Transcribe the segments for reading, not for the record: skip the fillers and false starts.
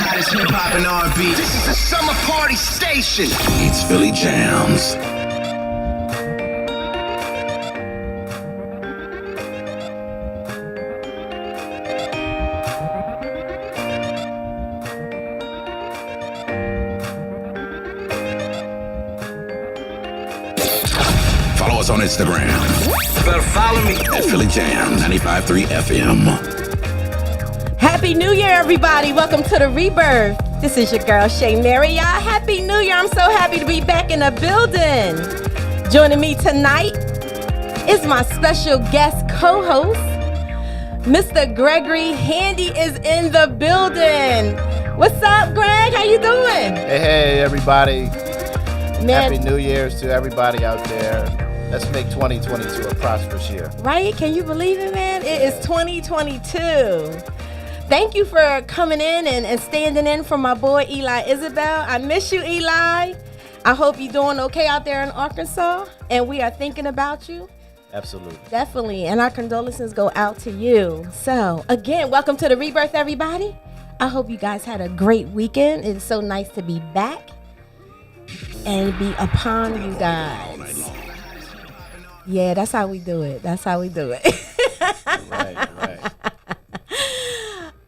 hottest hip hop and R&B. This is the summer party station. It's Philly Jamz. Follow us on Instagram. Better follow me at Philly Jamz 95.3 FM. Happy New Year, everybody. Welcome to the Rebirth. This is your girl, Shay Mary. Y'all, Happy New Year. I'm so happy to be back in the building. Joining me tonight is my special guest co-host, Mr. Gregory Handy is in the building. What's up, Greg? How you doing? Hey, everybody. Man. Happy New Year's to everybody out there. Let's make 2022 a prosperous year. Right? Can you believe it, man? It is 2022. Thank you for coming in and standing in for my boy, Eli Isabel. I miss you, Eli. I hope you're doing okay out there in Arkansas, and we are thinking about you. Absolutely. Definitely, and our condolences go out to you. So, again, welcome to the Rebirth, everybody. I hope you guys had a great weekend. It's so nice to be back and be upon you guys. Yeah, that's how we do it. That's how we do it. Right.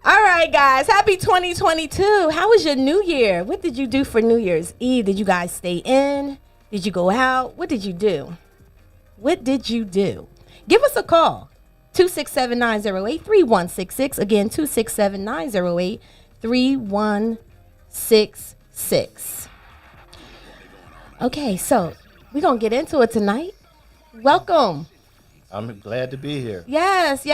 All right, guys. Happy 2022. How was your New Year? What did you do for New Year's Eve? Did you guys stay in? Did you go out? What did you do? Give us a call. 267-908-3166. Again, 267-908-3166. Okay, so we're going to get into it tonight. Welcome. I'm glad to be here. Yes.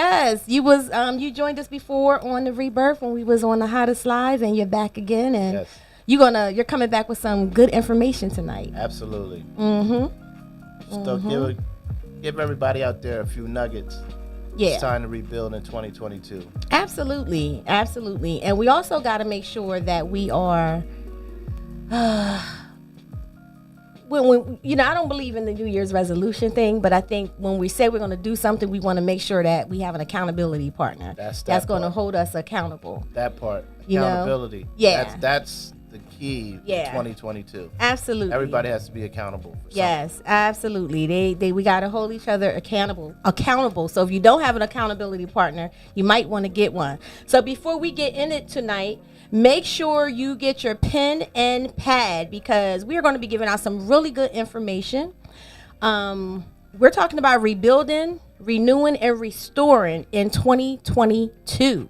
You joined us before on the Rebirth when we was on the Hottest Live, and you're back again, and yes. you're coming back with some good information tonight. Absolutely. Mm-hmm. Give everybody out there a few nuggets. Yeah. It's time to rebuild in 2022. Absolutely. And we also got to make sure that we are when I don't believe in the New Year's resolution thing, but I think when we say we're going to do something, we want to make sure that we have an accountability partner that's going to hold us accountable. That part, You know? accountability. Yeah. That's the key Yeah. to 2022. Absolutely. Everybody has to be accountable for something. Yes, absolutely. We got to hold each other accountable. So if you don't have an accountability partner, you might want to get one. So before we get in it tonight, make sure you get your pen and pad, because we are going to be giving out some really good information. We're talking about rebuilding, renewing, and restoring in 2022.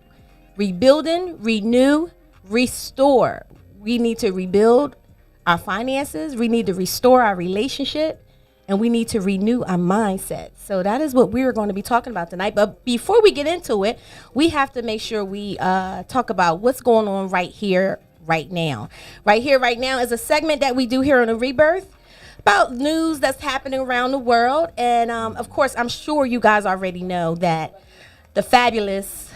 Rebuilding, renew, restore. We need to rebuild our finances. We need to restore our relationship. And we need to renew our mindset. So that is what we're going to be talking about tonight. But before we get into it, we have to make sure we talk about what's going on right here, right now. Right here, right now is a segment that we do here on the Rebirth about news that's happening around the world. And, of course, I'm sure you guys already know that the fabulous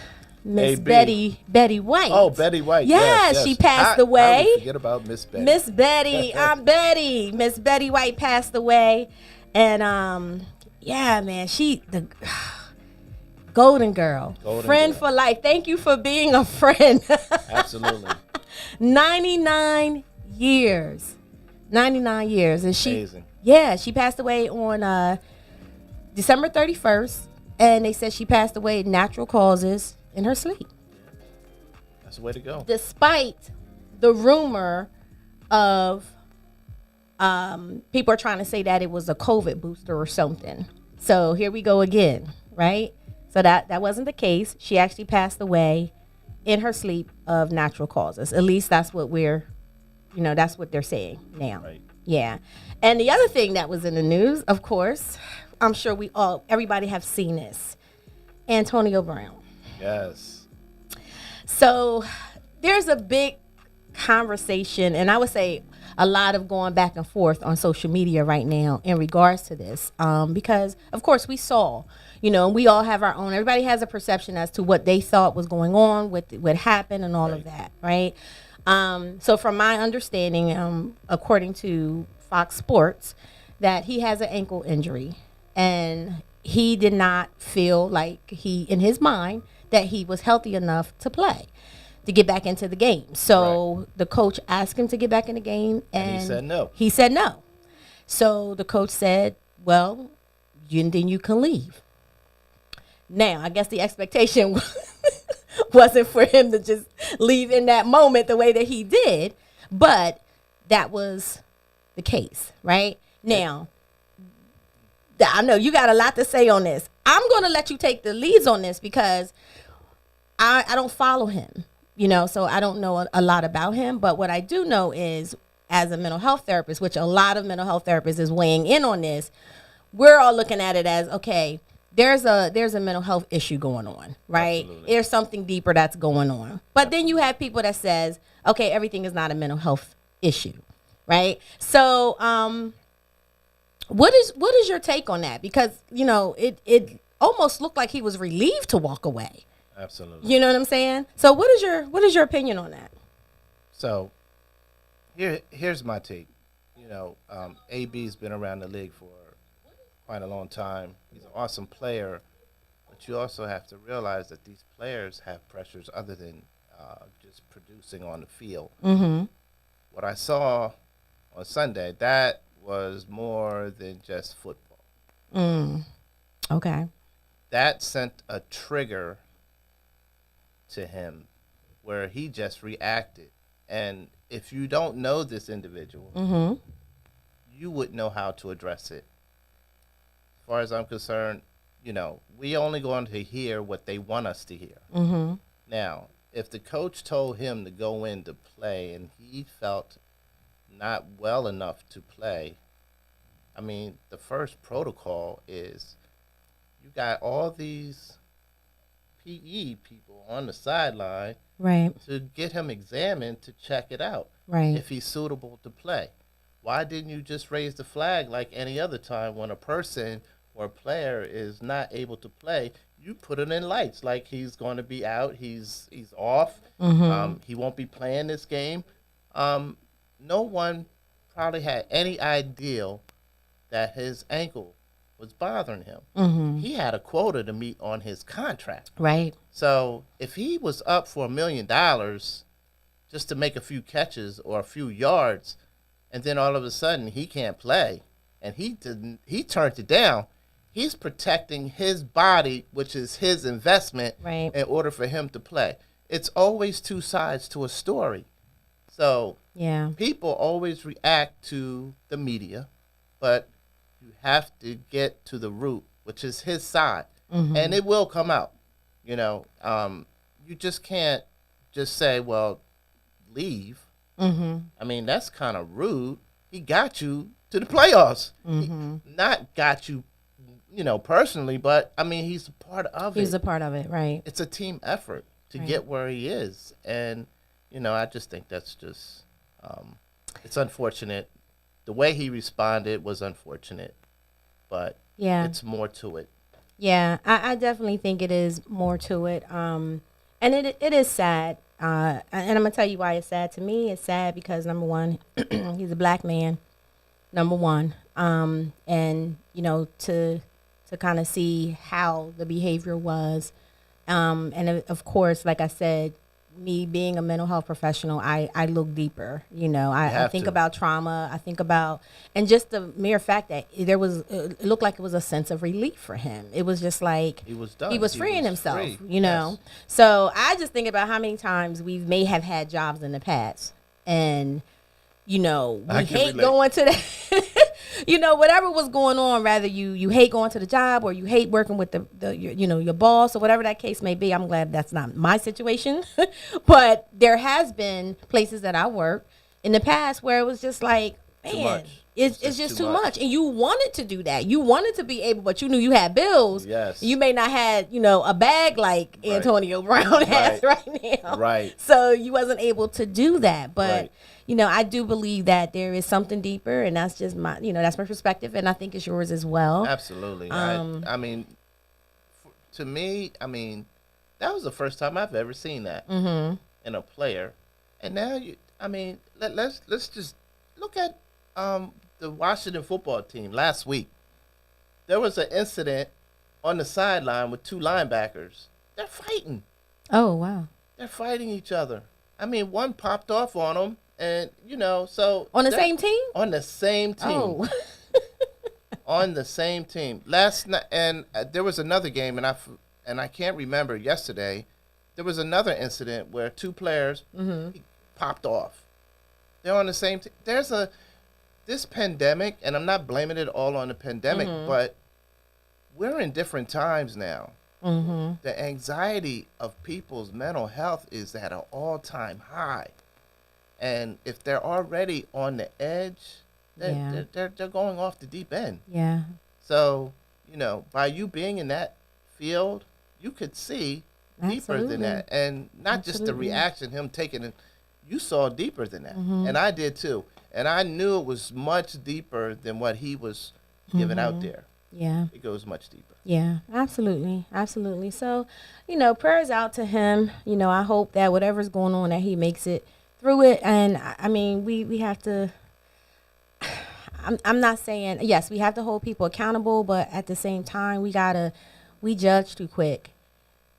Miss Betty White. Oh, Betty White. Yes, she passed away. I would forget about Miss Betty. Miss Betty, I'm Betty. Miss Betty White passed away, and man, she the golden girl, friend for life. Thank you for being a friend. Absolutely. 99 years, and amazing. She passed away on December 31st, and they said she passed away of natural causes in her sleep. That's the way to go. Despite the rumor of people are trying to say that it was a COVID booster or something. So here we go again, right? So that wasn't the case. She actually passed away in her sleep of natural causes. At least that's what that's what they're saying now. Right. Yeah. And the other thing that was in the news, of course, I'm sure everybody have seen this. Antonio Brown. Yes. So there's a big conversation, and I would say a lot of going back and forth on social media right now in regards to this, because of course we saw, we all have our own, everybody has a perception as to what they thought was going on, what happened and all of that, right? So from my understanding, according to Fox Sports, that he has an ankle injury, and he did not feel like in his mind, that he was healthy enough to play. to get back into the game. So the coach asked him to get back in the game, and he said no. He said no. So the coach said, well, then you can leave. Now, I guess the expectation wasn't for him to just leave in that moment the way that he did, but that was the case, right? Now, I know you got a lot to say on this. I'm going to let you take the leads on this because I don't follow him, so I don't know a lot about him. But what I do know is, as a mental health therapist, which a lot of mental health therapists is weighing in on this, we're all looking at it as, okay, there's a mental health issue going on, right? Absolutely. There's something deeper that's going on. But then you have people that says, okay, everything is not a mental health issue, right? So what is your take on that? Because, it almost looked like he was relieved to walk away. Absolutely. You know what I'm saying? So what is your opinion on that? So here's my take. AB's been around the league for quite a long time. He's an awesome player, but you also have to realize that these players have pressures other than just producing on the field. Mm-hmm. What I saw on Sunday, that was more than just football. Okay. That sent a trigger to him where he just reacted. And if you don't know this individual, you wouldn't know how to address it. As far as I'm concerned, we only going to hear what they want us to hear. Mm-hmm. Now, if the coach told him to go in to play and he felt not well enough to play, the first protocol is you got all these PE people on the sideline Right. to get him examined to check it out. Right. If he's suitable to play. Why didn't you just raise the flag like any other time when a person or a player is not able to play? You put it in lights like he's going to be out, he's off, he won't be playing this game. No one probably had any idea that his ankle was bothering him. He had a quota to meet on his contract. Right. So if he was up for $1 million just to make a few catches or a few yards, and then all of a sudden he can't play, and he turned it down, he's protecting his body, which is his investment, Right. in order for him to play. It's always two sides to a story. So Yeah. people always react to the media, but you have to get to the root, which is his side, and it will come out. You just can't just say, well, leave. That's kind of rude. He got you to the playoffs. He not got you, personally, but he's a part of it. He's a part of it, right? It's a team effort to get where he is, and I just think that's just it's unfortunate. The way he responded was unfortunate, but Yeah. it's more to it. Yeah, I definitely think it is more to it. And it is sad. And I'm gonna tell you why it's sad. To me, it's sad because number one, he's a black man. Number one, and to kind of see how the behavior was, and of course, like I said, me being a mental health professional, I look deeper. I think about trauma. I think about, and just the mere fact that it looked like it was a sense of relief for him. It was just like He was done. he was He freeing was himself. free. Know. Yes. So I just think about how many times we may have had jobs in the past, and we I can hate relate. going to that. Whatever was going on, rather you hate going to the job or you hate working with your boss or whatever that case may be. I'm glad that's not my situation, but there has been places that I worked in the past where it was just like, man, much. it's just too much. And you wanted to do that. You wanted to be able, but you knew you had bills. Yes. You may not have, a bag like Right. Antonio Brown has Right. right now. Right. So you wasn't able to do that. But, Right. I do believe that there is something deeper, and that's just that's my perspective, and I think it's yours as well. Absolutely. To me, that was the first time I've ever seen that in a player. And now let's just look at the Washington football team last week. There was an incident on the sideline with two linebackers. They're fighting. Oh, wow. they're fighting each other. I mean, one popped off on them, and so On the same team? on the same team. Oh. On the same team. Last night, and there was another game, and I can't remember yesterday. There was another incident where two players popped off. They're on the same team. This pandemic, and I'm not blaming it all on the pandemic, but we're in different times now. The anxiety of people's mental health is at an all-time high, and if they're already on the edge, they're going off the deep end. Yeah. So by you being in that field, you could see deeper than that, and not just the reaction, him taking it. You saw deeper than that, and I did too, and I knew it was much deeper than what he was giving out there. Yeah. It goes much deeper. Yeah, absolutely. Absolutely. So, prayers out to him. I hope that whatever's going on, that he makes it through it. And I mean, we have to, I'm not saying, yes, we have to hold people accountable, but at the same time, we judge too quick.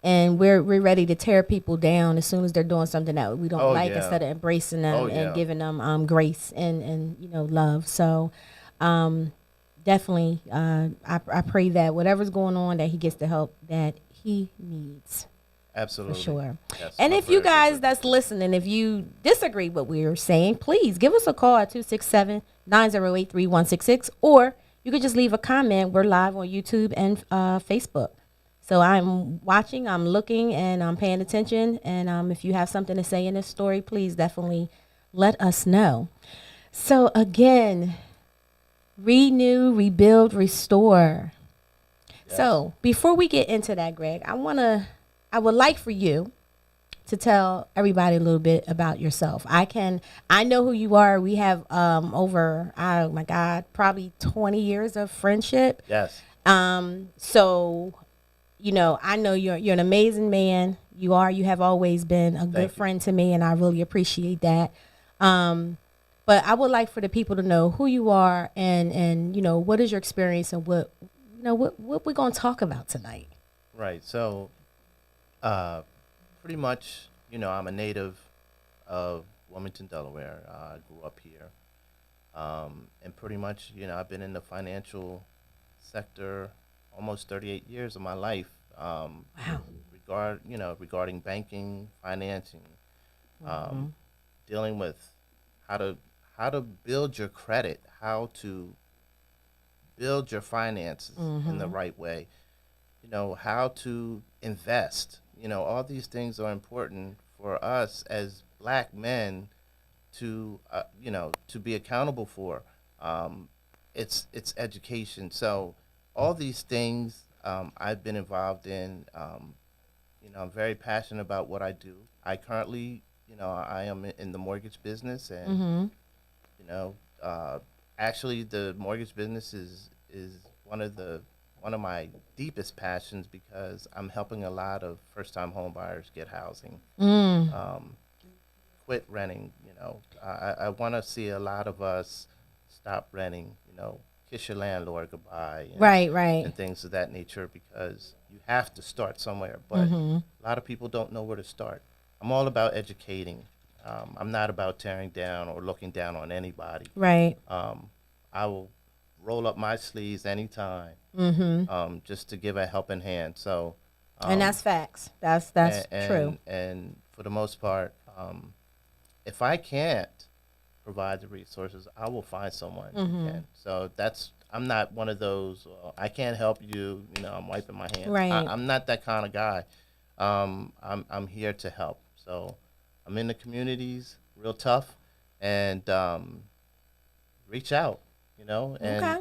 And we're ready to tear people down as soon as they're doing something that we don't like, instead of embracing them and giving them grace and love. So, definitely, I pray that whatever's going on, that he gets the help that he needs. Absolutely. For sure. Yes, and if you guys that's listening, if you disagree with what we are saying, please give us a call at 267-908-3166, or you could just leave a comment. We're live on YouTube and Facebook. So I'm watching, I'm looking, and I'm paying attention. And if you have something to say in this story, please definitely let us know. So again, renew, rebuild, restore. Yes. So before we get into that, Greg, I would like for you to tell everybody a little bit about yourself. I know who you are. We have over, oh my God, probably 20 years of friendship. Yes. So, I know you're an amazing man. You have always been a good friend to me, and I really appreciate that. But I would like for the people to know who you are, and what is your experience, and what we're going to talk about tonight. Right. So, pretty much, I'm a native of Wilmington, Delaware. I grew up here, and pretty much, I've been in the financial sector almost 38 years of my life. Wow. Regarding banking, financing, dealing with how to build your credit, how to build your finances in the right way, how to invest. All these things are important for us as Black men to be accountable for. It's education. So all these things I've been involved in. I'm very passionate about what I do. I currently, I am in the mortgage business, and actually the mortgage business is one of my deepest passions, because I'm helping a lot of first-time home buyers get housing, quit renting. I want to see a lot of us stop renting. Kiss your landlord goodbye. Right. And things of that nature, because you have to start somewhere. But a lot of people don't know where to start. I'm all about educating. I'm not about tearing down or looking down on anybody. Right. I will roll up my sleeves anytime, just to give a helping hand. So, and that's facts. That's true. And for the most part, if I can't provide the resources, I will find someone who can. So I'm not one of those, I can't help you, I'm wiping my hands. Right. I'm not that kind of guy. I'm here to help. So I'm in the communities, real tough, and reach out, and Okay.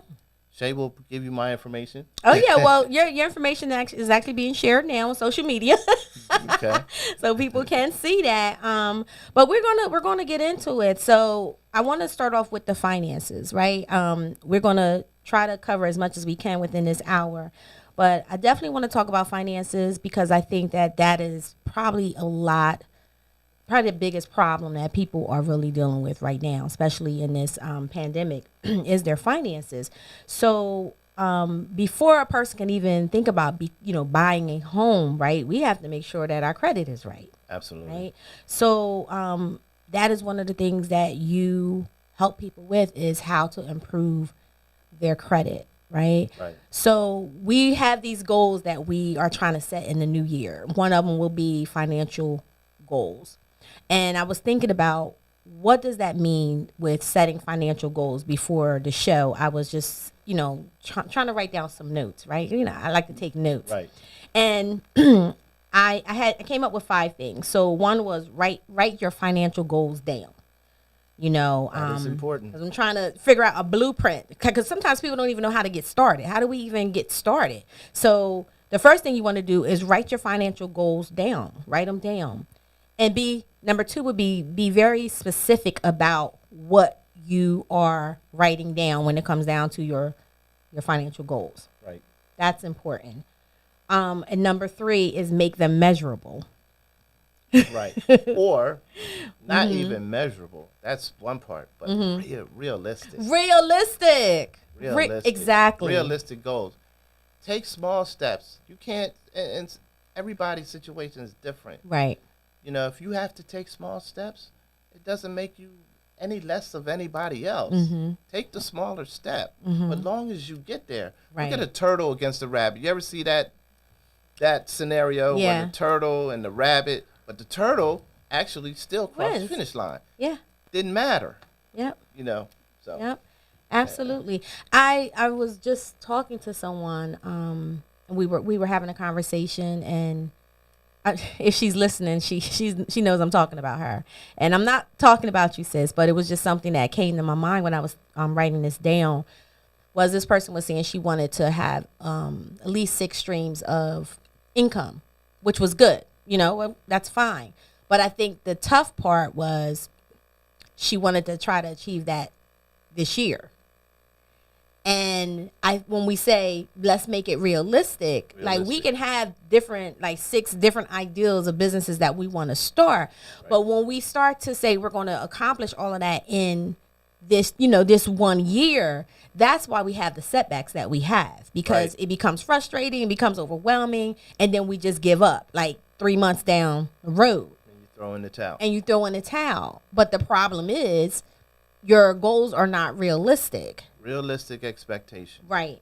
Shay will give you my information. Oh yeah, well your information is actually being shared now on social media. Okay. So people can see that. But we're gonna get into it. So I want to start off with the finances, right? We're gonna try to cover as much as we can within this hour. But I definitely want to talk about finances, because I think that is probably the biggest problem that people are really dealing with right now, especially in this pandemic, is their finances. So before a person can even think about buying a home, right, we have to make sure that our credit is right. Absolutely. Right. So that is one of the things that you help people with is how to improve their credit. Right. Right. So we have these goals that we are trying to set in the new year. One of them will be financial goals. And I was thinking about what does that mean with setting financial goals before the show. I was just, trying to write down some notes, right? I like to take notes. Right. And I came up with 5 things. So one was write your financial goals down. That is important. 'Cause I'm trying to figure out a blueprint because sometimes people don't even know how to get started. How do we even get started? So the first thing you want to do is write your financial goals down. Write them down. And number 2 would be very specific about what you are writing down when it comes down to your financial goals. Right. That's important. And number 3 is make them measurable. Right. Or not even measurable. That's one part, but realistic. Realistic. Exactly. Realistic goals. Take small steps. You can't, and everybody's situation is different. Right. If you have to take small steps, it doesn't make you any less of anybody else. Take the smaller step. But long as you get there. Right. Look at a turtle against a rabbit. You ever see that scenario where the turtle and the rabbit, but the turtle actually still crossed the finish line. Yeah. Didn't matter. Yep. So. Yep. Absolutely. I was just talking to someone, and we were having a conversation, and if she's listening, she knows I'm talking about her, and I'm not talking about you, sis, but it was just something that came to my mind when I was writing this down. Was this person was saying she wanted to have at least 6 streams of income, which was good. That's fine. But I think the tough part was she wanted to try to achieve that this year. And when we say let's make it realistic, like we can have different, like 6 different ideals of businesses that we want to start. Right. But when we start to say we're going to accomplish all of that in this, this one year, that's why we have the setbacks that we have, because it becomes frustrating, it becomes overwhelming, and then we just give up like 3 months down the road. And you throw in the towel. But the problem is your goals are not realistic. Realistic expectation. Right.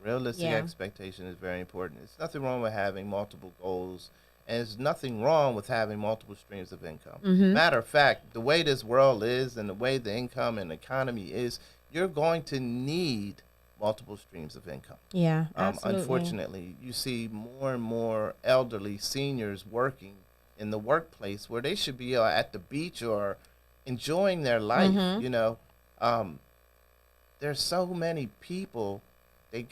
Realistic expectation is very important. There's nothing wrong with having multiple goals, and there's nothing wrong with having multiple streams of income. Matter of fact, the way this world is and the way the income and economy is, you're going to need multiple streams of income. Yeah, absolutely. Unfortunately, you see more and more elderly seniors working in the workplace where they should be at the beach or enjoying their life. There's so many people, they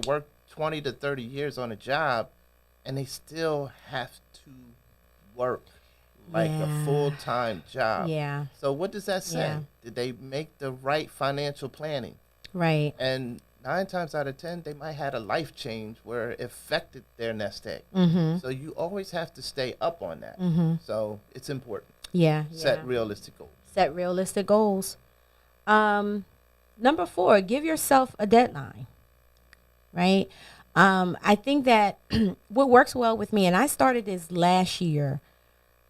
work 20 to 30 years on a job, and they still have to work like a full-time job. Yeah. So what does that say? Yeah. Did they make the right financial planning? Right. And 9 times out of 10, they might have a life change where it affected their nest egg. So you always have to stay up on that. So it's important. Yeah. Set realistic goals. Set realistic goals. Number 4, give yourself a deadline. Right. I think that what works well with me, and I started this last year.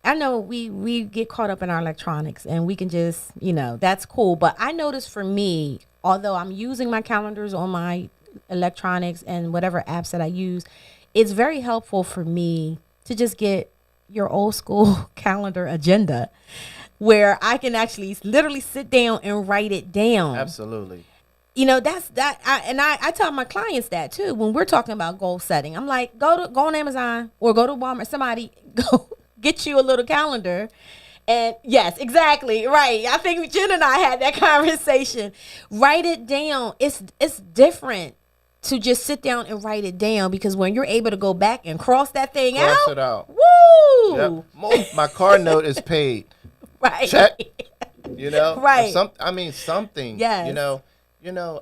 I know we get caught up in our electronics and we can just, that's cool. But I noticed for me, although I'm using my calendars on my electronics and whatever apps that I use, it's very helpful for me to just get your old school calendar agenda where I can actually literally sit down and write it down. Absolutely. That's that. I tell my clients that too. When we're talking about goal setting, I'm like, go on Amazon or go to Walmart. Somebody go get you a little calendar. And yes, exactly. Right. I think Jen and I had that conversation. Write it down. It's different to just sit down and write it down, because when you're able to go back and cross that thing out. Cross it out. Woo! Yep. My car note is paid. Right. Check. Right. Something. Yes.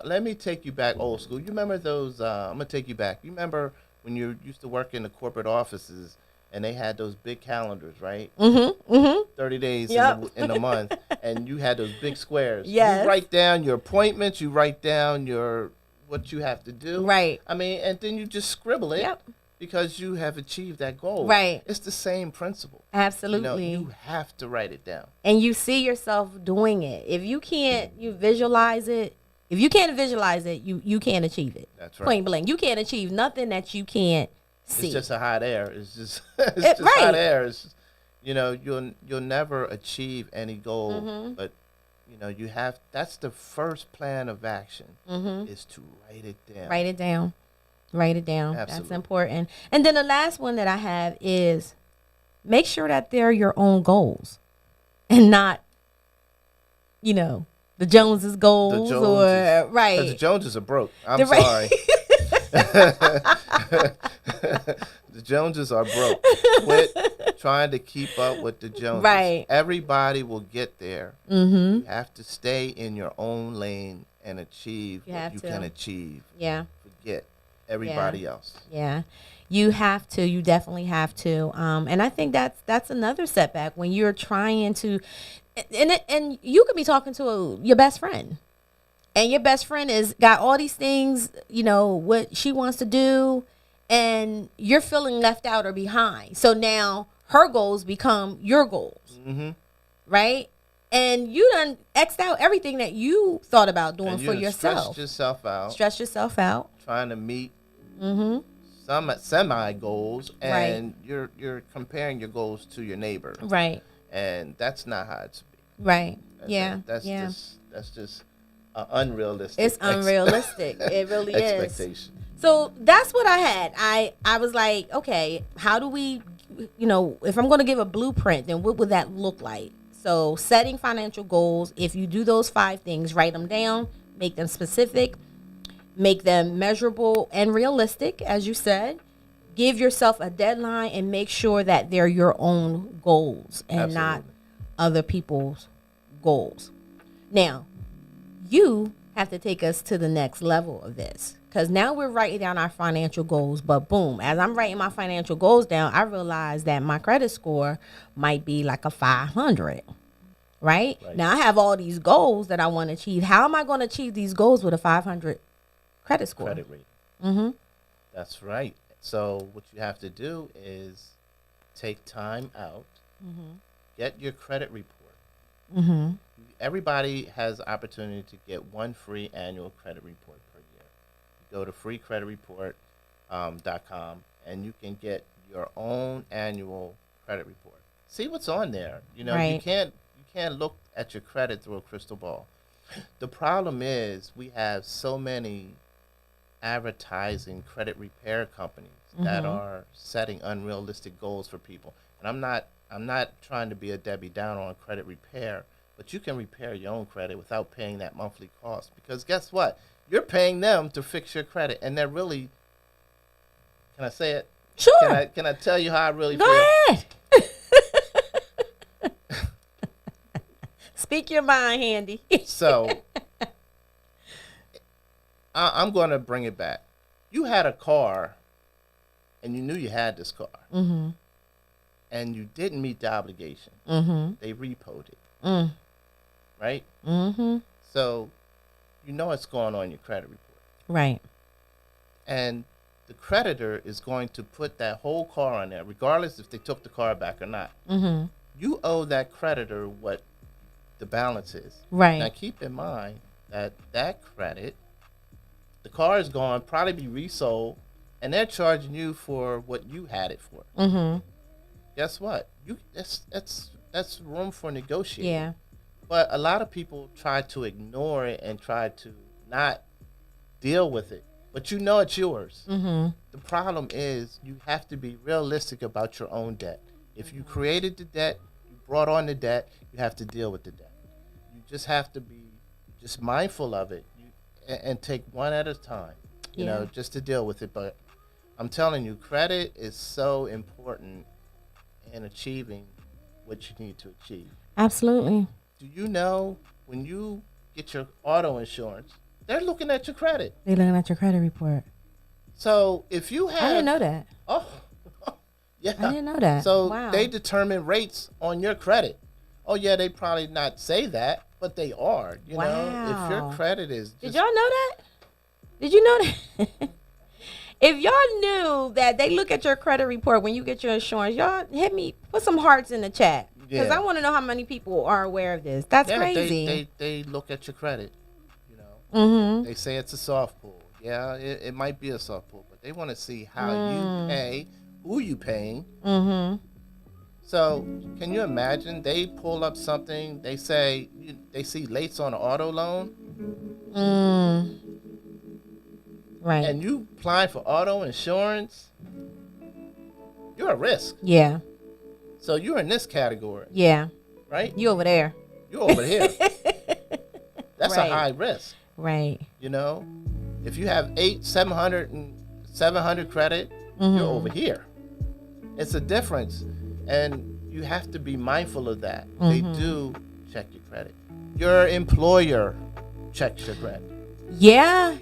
Let me take you back old school. You remember those, I'm going to take you back. You remember when you used to work in the corporate offices and they had those big calendars, right? 30 days in a month, and you had those big squares. Yes. You write down your appointments, you write down what you have to do. Right. And then you just scribble it. Yep. because you have achieved that goal. Right. It's the same principle. Absolutely. You have to write it down. And you see yourself doing it. If you can't, you visualize it. If you can't visualize it, you can't achieve it. That's right. Point blank. You can't achieve nothing that you can't see. It's just a hot air. It's just hot air. It's just, you'll never achieve any goal, but you have. That's the first plan of action is to write it down. Write it down. Write it down. Absolutely. That's important. And then the last one that I have is make sure that they're your own goals and not, the Joneses' goals or right. Because the Joneses are broke. I'm The sorry. The Joneses are broke. Quit trying to keep up with the Joneses. Right. Everybody will get there. You have to stay in your own lane and achieve what you can achieve. Yeah. Forget everybody else. Yeah. You have to. You definitely have to. And I think that's another setback when you're trying to, and you could be talking to your best friend, and your best friend is got all these things, what she wants to do, and you're feeling left out or behind. So now her goals become your goals, right? And you done X'd out everything that you thought about doing for yourself. Stress yourself out. Trying to meet some semi goals, and you're comparing your goals to your neighbor, right? And that's not how it should be, right? That's just unrealistic. It's unrealistic. It really is. Expectation. So that's what I had. I was like, okay, how do we, if I'm going to give a blueprint, then what would that look like? So setting financial goals. If you do those 5 things, write them down, make them specific. Make them measurable and realistic, as you said. Give yourself a deadline and make sure that they're your own goals and not other people's goals. Now, you have to take us to the next level of this, because now we're writing down our financial goals. But boom, as I'm writing my financial goals down, I realize that my credit score might be like a 500. Right? Now I have all these goals that I want to achieve. How am I going to achieve these goals with a 500 credit score? Credit rating. That's right. So what you have to do is take time out, get your credit report. Everybody has the opportunity to get 1 free annual credit report per year. You go to freecreditreport.com and you can get your own annual credit report. See what's on there. You can't look at your credit through a crystal ball. The problem is we have so many advertising credit repair companies that are setting unrealistic goals for people. And I'm not trying to be a Debbie Downer on credit repair, but you can repair your own credit without paying that monthly cost, because guess what? You're paying them to fix your credit, and they're really, can I say it? Sure. Can I tell you how I really feel? Go ahead. Speak your mind, Handy. So I'm going to bring it back. You had a car, and you knew you had this car, and you didn't meet the obligation. They repoed it, right? So it's going on your credit report, right? And the creditor is going to put that whole car on there, regardless if they took the car back or not. You owe that creditor what the balance is. Right. Now keep in mind that credit, the car is gone, probably be resold, and they're charging you for what you had it for. Guess what? That's room for negotiating. Yeah. But a lot of people try to ignore it and try to not deal with it. But it's yours. The problem is you have to be realistic about your own debt. If you created the debt, you brought on the debt, you have to deal with the debt. You just have to be just mindful of it and take one at a time, just to deal with it. But I'm telling you, credit is so important in achieving what you need to achieve. Absolutely. Do you know when you get your auto insurance, they're looking at your credit? They're looking at your credit report. So if you have... I didn't know that. Oh, yeah. I didn't know that. So wow. They determine rates on your credit. Oh, yeah, they probably not say that, but they are. You know, if your credit is... Did y'all know that? Did you know that? If y'all knew that they look at your credit report when you get your insurance, y'all hit me, put some hearts in the chat. Because I want to know how many people are aware of this. That's crazy. They look at your credit, you know. Mm-hmm. They say it's a soft pull. Yeah, it might be a soft pull, but they want to see how you pay, who you paying. Mm-hmm. So can you imagine they pull up something, they say, they see lates on an auto loan, Right. and you applying for auto insurance, you're a risk. Yeah. So you're in this category, Yeah. right? You over there. You're over here. That's Right. a high risk. Right. You know, if you have 700 credit, you're over here. It's a difference, and you have to be mindful of that. They do check your credit. Your employer checks your credit. Yeah.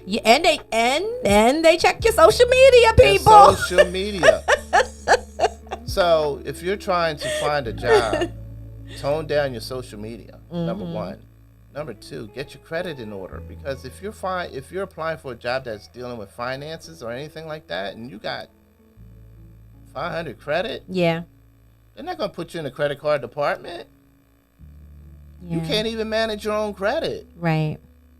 And they check your social media, And people. social media. So if you're trying to find a job, tone down your social media. Number one. Number two, get your credit in order, because if you're applying for a job that's dealing with finances or anything like that, and you got 500 credit, Yeah. they're not gonna put you in the credit card department. Yeah. You can't even manage your own credit. Right.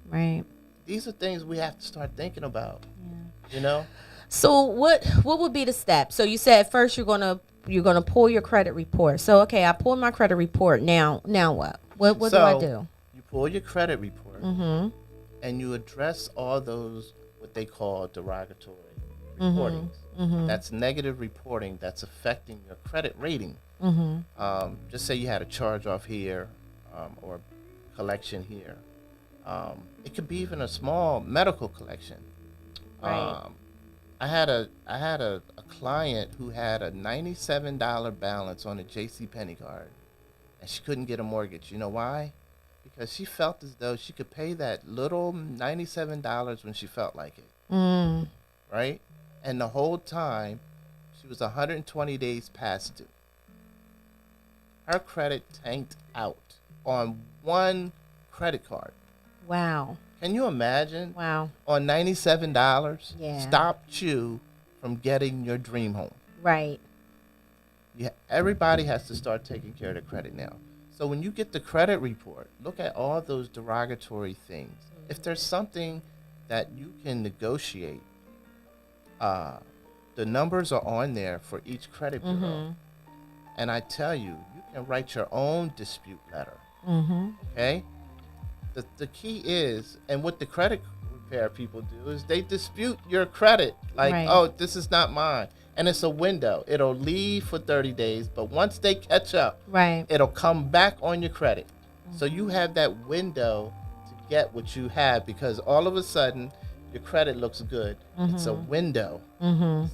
Right. These are things we have to start thinking about. You know. So what would be the steps? So you said first you're gonna pull your credit report. So okay, I pulled my credit report. Now what? What do I do? You pull your credit report, and you address all those what they call derogatory reportings. That's negative reporting that's affecting your credit rating. Just say you had a charge off here, or collection here. It could be even a small medical collection. Right. I had a client who had a $97 balance on a JCPenney card, and she couldn't get a mortgage. You know why? Because she felt as though she could pay that little $97 when she felt like it. Right? And the whole time, she was 120 days past due. Her credit tanked out on one credit card. Wow. Can you imagine? Wow. On $97, Yeah. stopped you from getting your dream home. Right. Everybody has to start taking care of their credit now. So when you get the credit report, look at all those derogatory things. If there's something that you can negotiate, the numbers are on there for each credit bureau. And I tell you, you can write your own dispute letter. Okay? The key is, and what the credit repair people do is they dispute your credit. Like, Right. oh, this is not mine. And it's a window. It'll leave for 30 days, but once they catch up, Right. it'll come back on your credit. So you have that window to get what you have, because all of a sudden your credit looks good. It's a window.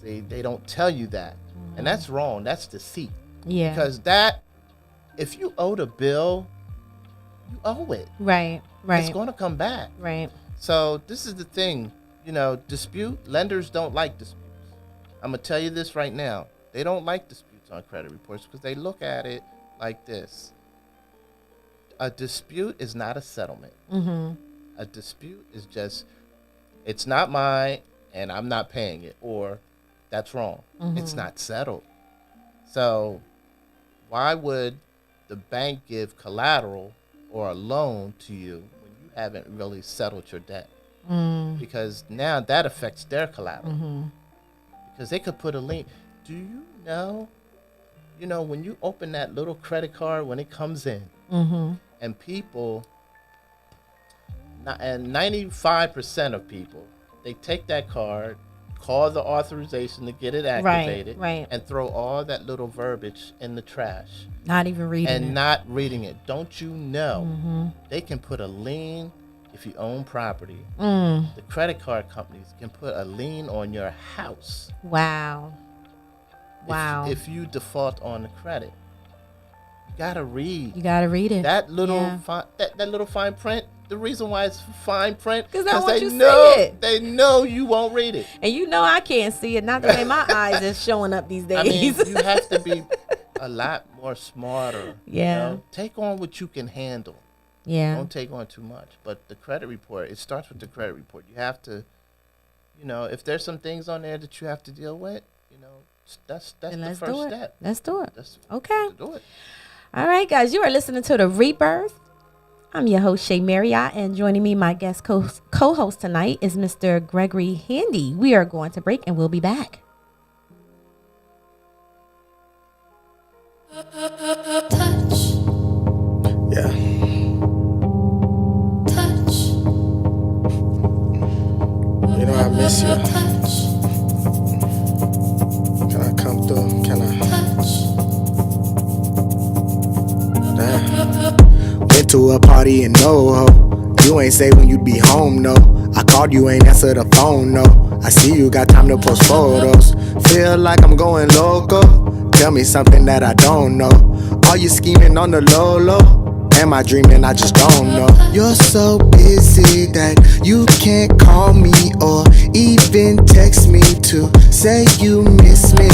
See, they don't tell you that. And that's wrong. That's deceit. Yeah. Because if you owed a bill, you owe it. Right. Right. It's going to come back. Right. So this is the thing, lenders don't like disputes. I'm going to tell you this right now. They don't like disputes on credit reports because they look at it like this. A dispute is not a settlement. A dispute is just, it's not mine and I'm not paying it, or that's wrong. It's not settled. So why would the bank give collateral or a loan to you when you haven't really settled your debt? Because now that affects their collateral. Because they could put a lien. Do you know, when you open that little credit card, when it comes in, and people, and 95% of people, they take that card, call the authorization to get it activated, right. and throw all that little verbiage in the trash. Not even reading And it. not reading it. Don't you know they can put a lien if you own property. The credit card companies can put a lien on your house. Wow. Wow. If you default on the credit. You gotta read. You gotta read it. That little Yeah. that little fine print. The reason why it's fine print 'Cause they don't want you to know see it. they know you won't read it. And I can't see it. Not the way my eyes is showing up these days. I mean, you have to be a lot more smarter. Yeah. Take on what you can handle. Yeah. Don't take on too much. But the credit report, it starts with the credit report. You have to if there's some things on there that you have to deal with, that's Then the let's first do it. step. Let's do it. That's Okay. to do it. All right, guys. You are listening to The Rebirth. I'm your host, Shay Marriott, and joining me, my guest co-host tonight is Mr. Gregory Handy. We are going to break, and we'll be back. Touch. Yeah. Touch. You know I miss you. Touch. Can I come through? Can I? Damn. Went to a party in NoHo. You ain't say when you'd be home, no. I called you, ain't answer the phone, no. I see you got time to post photos. Feel like I'm going loco. Tell me something that I don't know. Are you scheming on the low low? Am I dreaming? I just don't know. You're so busy that you can't call me or even text me to say you miss me.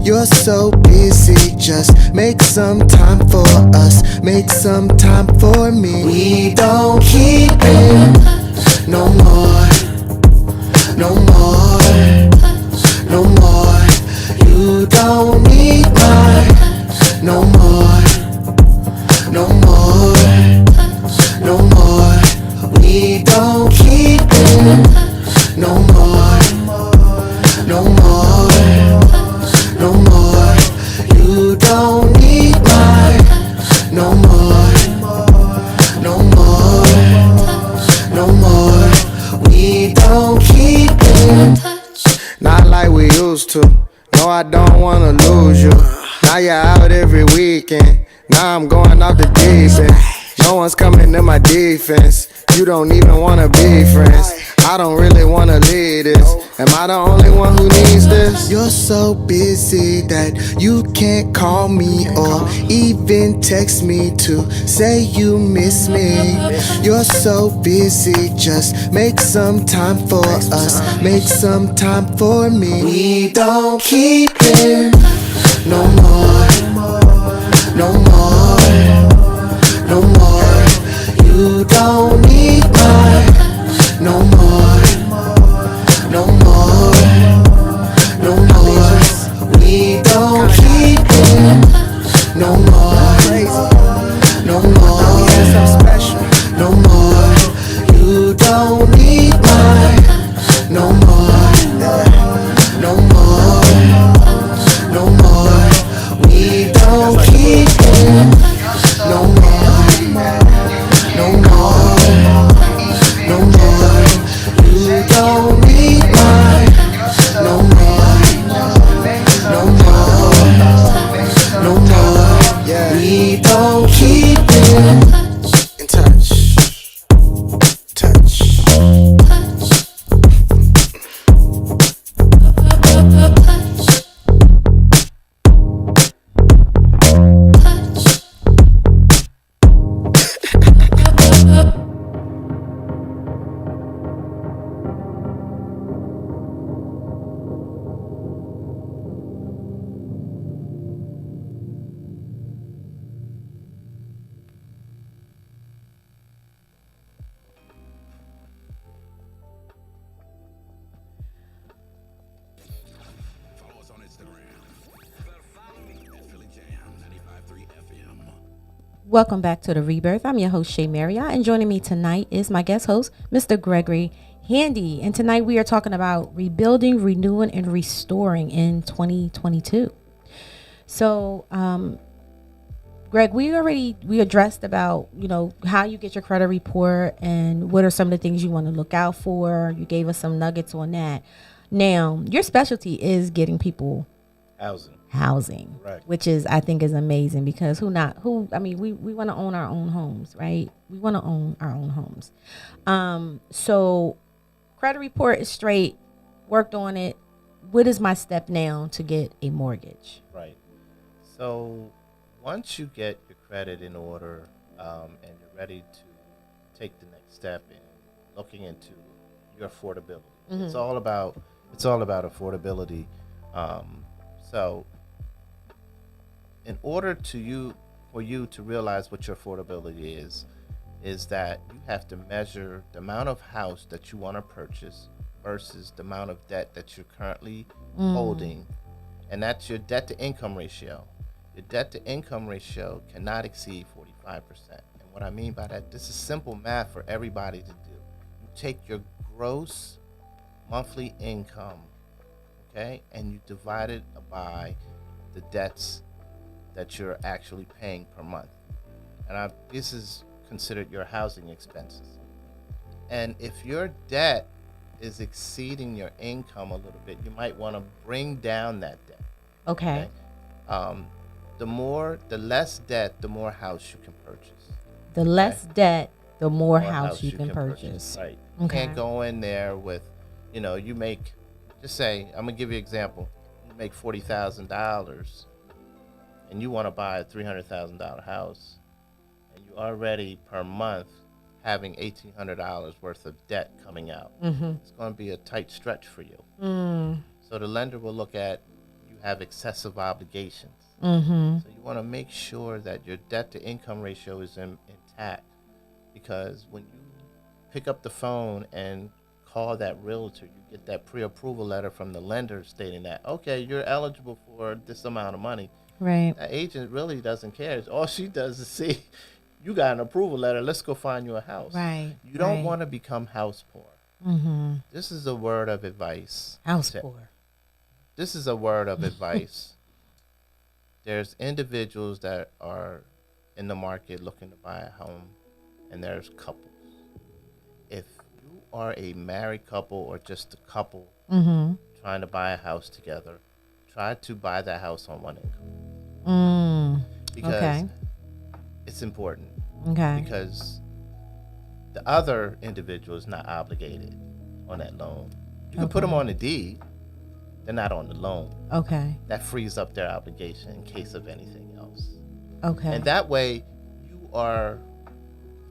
You're so busy, just make some time for us. Make some time for me. We don't keep it no more. No more. No more. You don't need mine no more. No more, no more. We don't keep it no more, no more, no more. You don't need mine no more, no more, no more. We don't keep it. Not like we used to. No, I don't wanna lose you. Now you're out every weekend. Now I'm going off the deep end. No one's coming to my defense. You don't even wanna be friends. I don't really wanna lead this. Am I the only one who needs this? You're so busy that you can't call me or even text me to say you miss me. You're so busy, just make some time for us. Make some time for me. We don't keep it no more. No more, no more. You don't need mine no more, no more, no more. We don't keep it no more, no more, no more. You don't need mine no more, no more, no more. We don't keep no more, no more, no more. You don't need mine no more, no more, no more. We don't keep it in touch, touch. Follow us on Instagram. Follow me at Philly Jamz 95.3 FM. Welcome back to The Rebirth. I'm your host, Shay Marriott, and joining me tonight is my guest host, Mr. Gregory Handy. And tonight we are talking about rebuilding, renewing, and restoring in 2022. So, Greg, we addressed about, how you get your credit report and what are some of the things you want to look out for. You gave us some nuggets on that. Now, your specialty is getting people housing, Right. which is, I think, is amazing because we want to own our own homes, right? We want to own our own homes. So credit report is straight, worked on it. What is my step now to get a mortgage? Right. So once you get your credit in order and you're ready to take the next step in looking into your affordability, it's all about affordability. So in order for you to realize what your affordability is that you have to measure the amount of house that you want to purchase versus the amount of debt that you're currently holding, and that's your debt to income ratio. Your debt to income ratio cannot exceed 45%. And what I mean by that, this is simple math for everybody to do. You take your gross monthly income, okay, and you divide it by the debts that you're actually paying per month. And this is considered your housing expenses. And if your debt is exceeding your income a little bit, you might want to bring down that debt. Okay. The less debt, the more house you can purchase. The less debt, the more More house you can purchase. Right. You Okay. can't go in there with, you make, just say, I'm gonna give you an example. You make $40,000, and you want to buy a $300,000 house, and you already per month having $1,800 worth of debt coming out. It's going to be a tight stretch for you. So the lender will look at you have excessive obligations. So you want to make sure that your debt to income ratio is intact, because when you pick up the phone and call that realtor, you get that pre-approval letter from the lender stating that, okay, you're eligible for this amount of money. Right. That agent really doesn't care. All she does is see, you got an approval letter, let's go find you a house. Right. You don't right. want to become house poor. This is a word of advice. House poor. This is a word of advice. There's individuals that are in the market looking to buy a home, and there's couples. If you are a married couple or just a couple trying to buy a house together, try to buy that house on one income. Because Okay. it's important. Okay. Because the other individual is not obligated on that loan. You can put them on the deed. They're not on the loan. Okay. That frees up their obligation in case of anything else. Okay. And that way, you are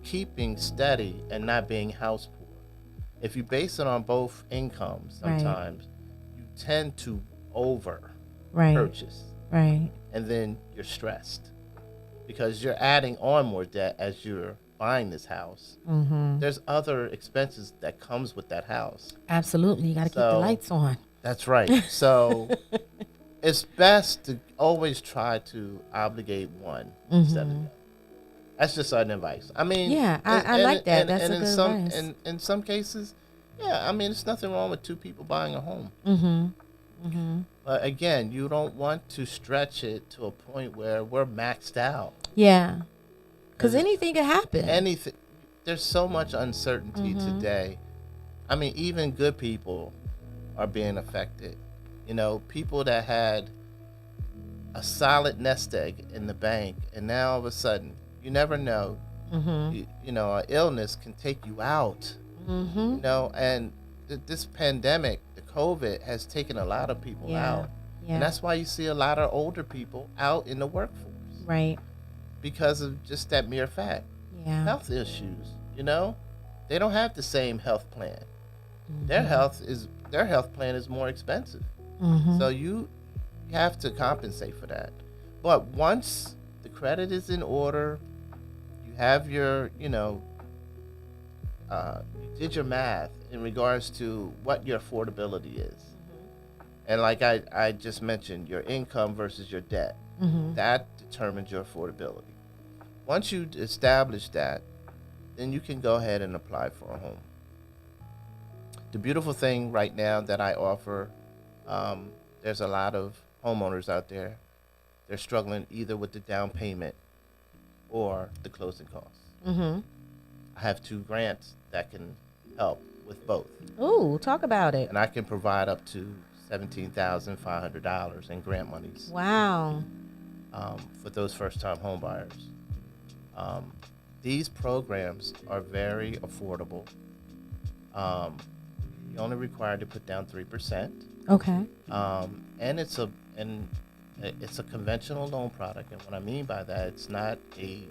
keeping steady and not being house poor. If you base it on both incomes, Right. sometimes you tend to over right. purchase, Right. and then you're stressed because you're adding on more debt as you're buying this house. There's other expenses that comes with that house. Absolutely. You got to keep the So- lights on. That's right. So it's best to always try to obligate one instead of the other. That's just our advice. I mean, Yeah, I like that. That's a in good some advice. in some cases, yeah, I mean, there's nothing wrong with two people buying a home. But again, you don't want to stretch it to a point where we're maxed out. Yeah. Because 'Cause anything could happen. Anything, there's so much uncertainty today. I mean, even good people are being affected. People that had a solid nest egg in the bank, and now all of a sudden, you never know. An illness can take you out. And this pandemic, the COVID, has taken a lot of people out. Yeah. And that's why you see a lot of older people out in the workforce right. because of just that mere fact. Yeah. Health issues, they don't have the same health plan. Their health plan is more expensive. So you have to compensate for that. But once the credit is in order, you have your, you did your math in regards to what your affordability is. And like I just mentioned, your income versus your debt, that determines your affordability. Once you establish that, then you can go ahead and apply for a home. The beautiful thing right now that I offer, there's a lot of homeowners out there. They're struggling either with the down payment or the closing costs. I have 2 grants that can help with both. Ooh, talk about it. And I can provide up to $17,500 in grant monies Wow. for those first-time home buyers. These programs are very affordable. You're only required to put down 3%, Okay. and it's a conventional loan product. And what I mean by that, it's not a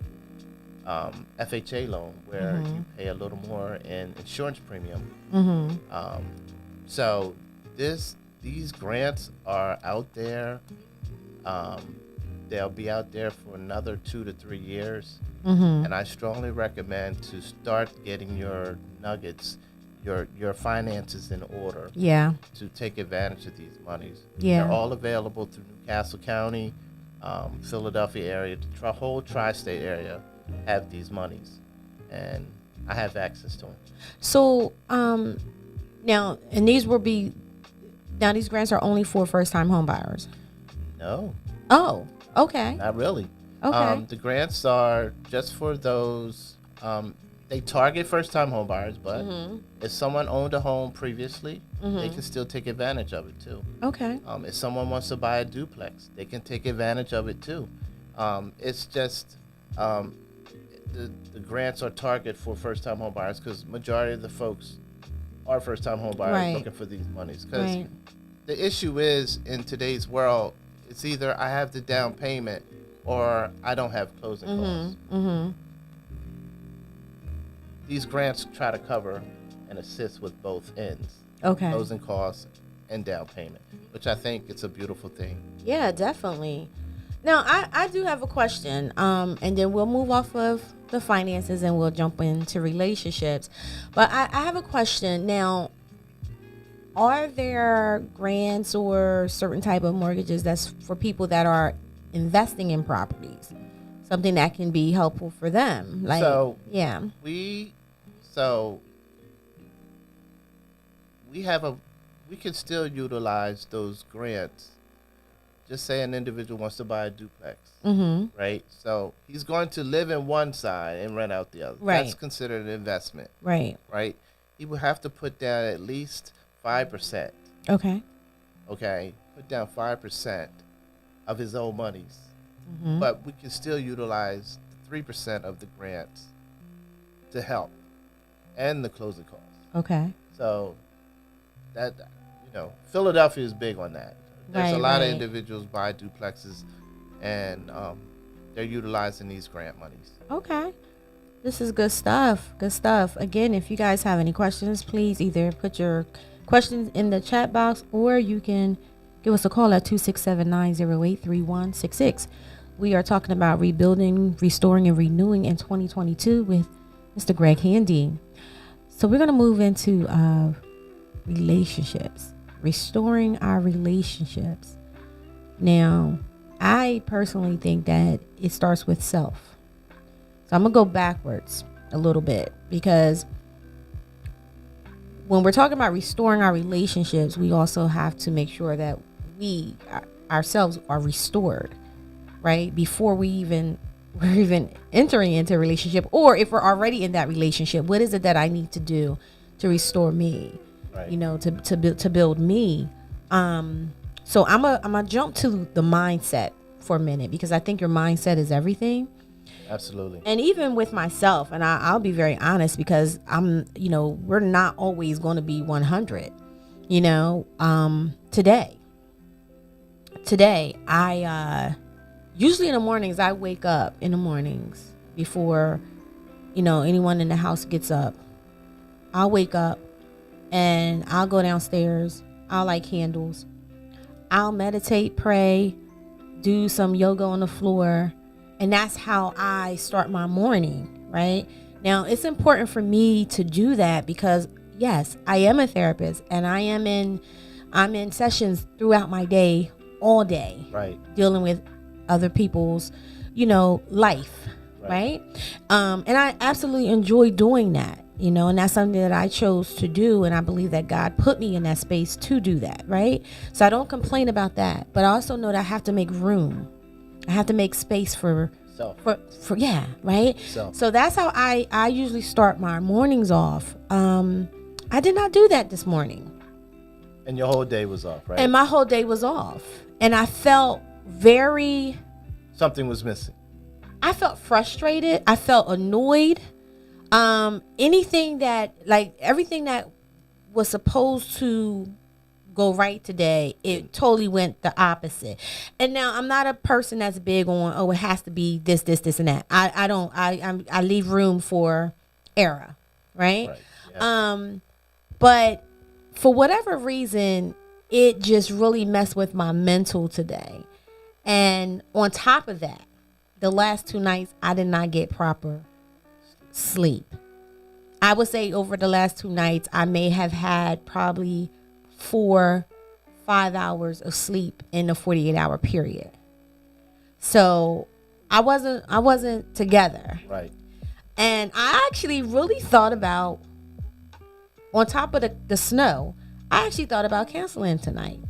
FHA loan where you pay a little more in insurance premium. So these grants are out there. They'll be out there for another 2 to 3 years. And I strongly recommend to start getting your nuggets, your finances in order Yeah. to take advantage of these monies. Yeah. They're all available through Newcastle County, Philadelphia area, the whole tri-state area have these monies, and I have access to them. So, now, and these grants are only for first-time home buyers. No, Oh, okay. not really. Okay. The grants are just for those. They target first-time home buyers, but if someone owned a home previously, they can still take advantage of it too. Okay. If someone wants to buy a duplex, they can take advantage of it too. It's just the grants are targeted for first-time home buyers because majority of the folks are first-time home buyers Right. looking for these monies. Because Right. the issue is in today's world, it's either I have the down payment or I don't have closing costs. These grants try to cover and assist with both ends, Okay. closing costs and down payment, which I think it's a beautiful thing. Yeah, definitely. Now, I do have a question, and then we'll move off of the finances and we'll jump into relationships. But I have a question. Now, are there grants or certain type of mortgages that's for people that are investing in properties? Something that can be helpful for them? Like, So, yeah. we can still utilize those grants. Just say an individual wants to buy a duplex, right? So he's going to live in one side and rent out the other. Right. That's considered an investment, Right. right? He will have to put down at least 5%. Okay. Okay, put down 5% of his own monies, but we can still utilize 3% of the grants to help and the closing costs. Okay. So that Philadelphia is big on that. There's a Right, lot of right. individuals buy duplexes, and they're utilizing these grant monies. Okay. This is good stuff. Good stuff. Again, if you guys have any questions, please either put your questions in the chat box or you can give us a call at 267-908-3166. We are talking about rebuilding, restoring, and renewing in 2022 with Mr. Greg Handy. So we're going to move into relationships, restoring our relationships. Now, I personally think that it starts with self. So I'm going to go backwards a little bit because when we're talking about restoring our relationships, we also have to make sure that we ourselves are restored, right? Before we're even entering into a relationship, or if we're already in that relationship, what is it that I need to do to restore me? Right. To build me. So I'm gonna jump to the mindset for a minute because I think your mindset is everything. Absolutely. And even with myself, and I'll be very honest because we're not always going to be 100. Today, I usually in the mornings I wake up in the mornings before anyone in the house gets up. I'll wake up and I'll go downstairs. I'll light candles. I'll meditate, pray, do some yoga on the floor. And that's how I start my morning, right? Now, it's important for me to do that because, yes, I am a therapist and I'm in sessions throughout my day, all day, Right. dealing with other people's, life, right? And I absolutely enjoy doing that, and that's something that I chose to do. And I believe that God put me in that space to do that, right? So I don't complain about that, but I also know that I have to make room. I have to make space for yeah, right? So that's how I usually start my mornings off. I did not do that this morning. And your whole day was off, right? And my whole day was off. And I felt something was missing. I felt frustrated. I felt annoyed. Everything that was supposed to go right today, it totally went the opposite. And now I'm not a person that's big on, it has to be this, and that. I leave room for error, right? Yeah. But for whatever reason, it just really messed with my mental today. And on top of that, the last 2 nights, I did not get proper sleep. I would say over the last 2 nights, I may have had probably 4-5 hours of sleep in a 48-hour period. So I wasn't together. Right. And I actually really thought about, on top of the snow, I actually thought about canceling tonight.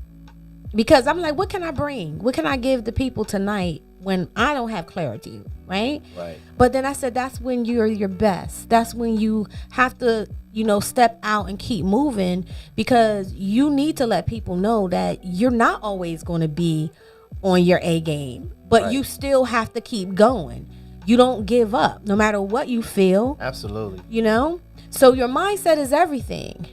Because I'm like, what can I bring? What can I give the people tonight when I don't have clarity, right? Right. But then I said, that's when you're your best. That's when you have to, step out and keep moving, because you need to let people know that you're not always going to be on your A game, but Right. you still have to keep going. You don't give up no matter what you feel, Absolutely. So your mindset is everything,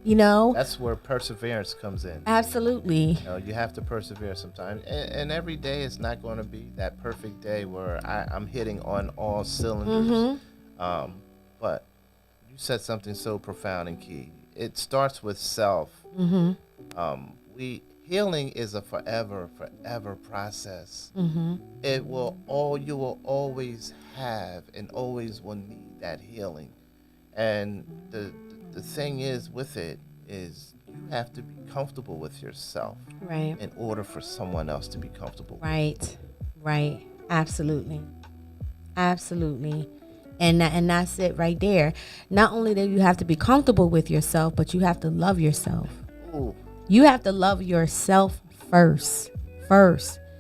That's where perseverance comes in. Absolutely. You have to persevere sometimes, and every day is not going to be that perfect day where I'm hitting on all cylinders. But you said something so profound and key. It starts with self. Healing is a forever process. You will always have and always will need that healing. And the thing is with it is you have to be comfortable with yourself, Right. in order for someone else to be comfortable. Right. Absolutely. And that's it right there. Not only do you have to be comfortable with yourself, but you have to love yourself. Ooh, You have to love yourself first.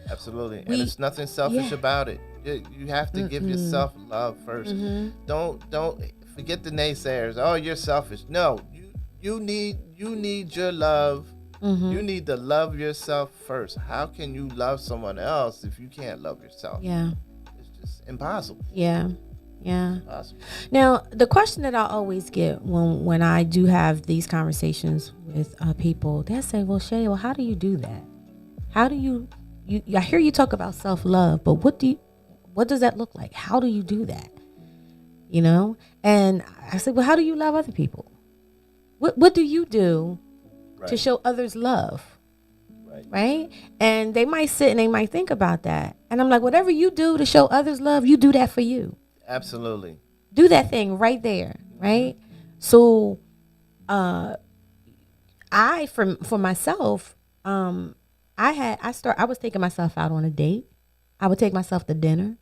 absolutely. And We- there's nothing selfish yeah. about it. You have to give yourself love 1st. Don't forget the naysayers. Oh, you're selfish. No, you need your love. You need to love yourself first. How can you love someone else if you can't love yourself? Yeah. It's just impossible. Yeah. Impossible. Now, the question that I always get when I do have these conversations with people, they say, well, Shay, how do you do that? How do you I hear you talk about self-love, but what does that look like? How do you do that? And I said, well, how do you love other people? What do you do to show others love? Right? And they might sit and they might think about that. And I'm like, whatever you do to show others love, you do that for you. Absolutely. Do that thing right there, right? So for myself, I was taking myself out on a date. I would take myself to dinner.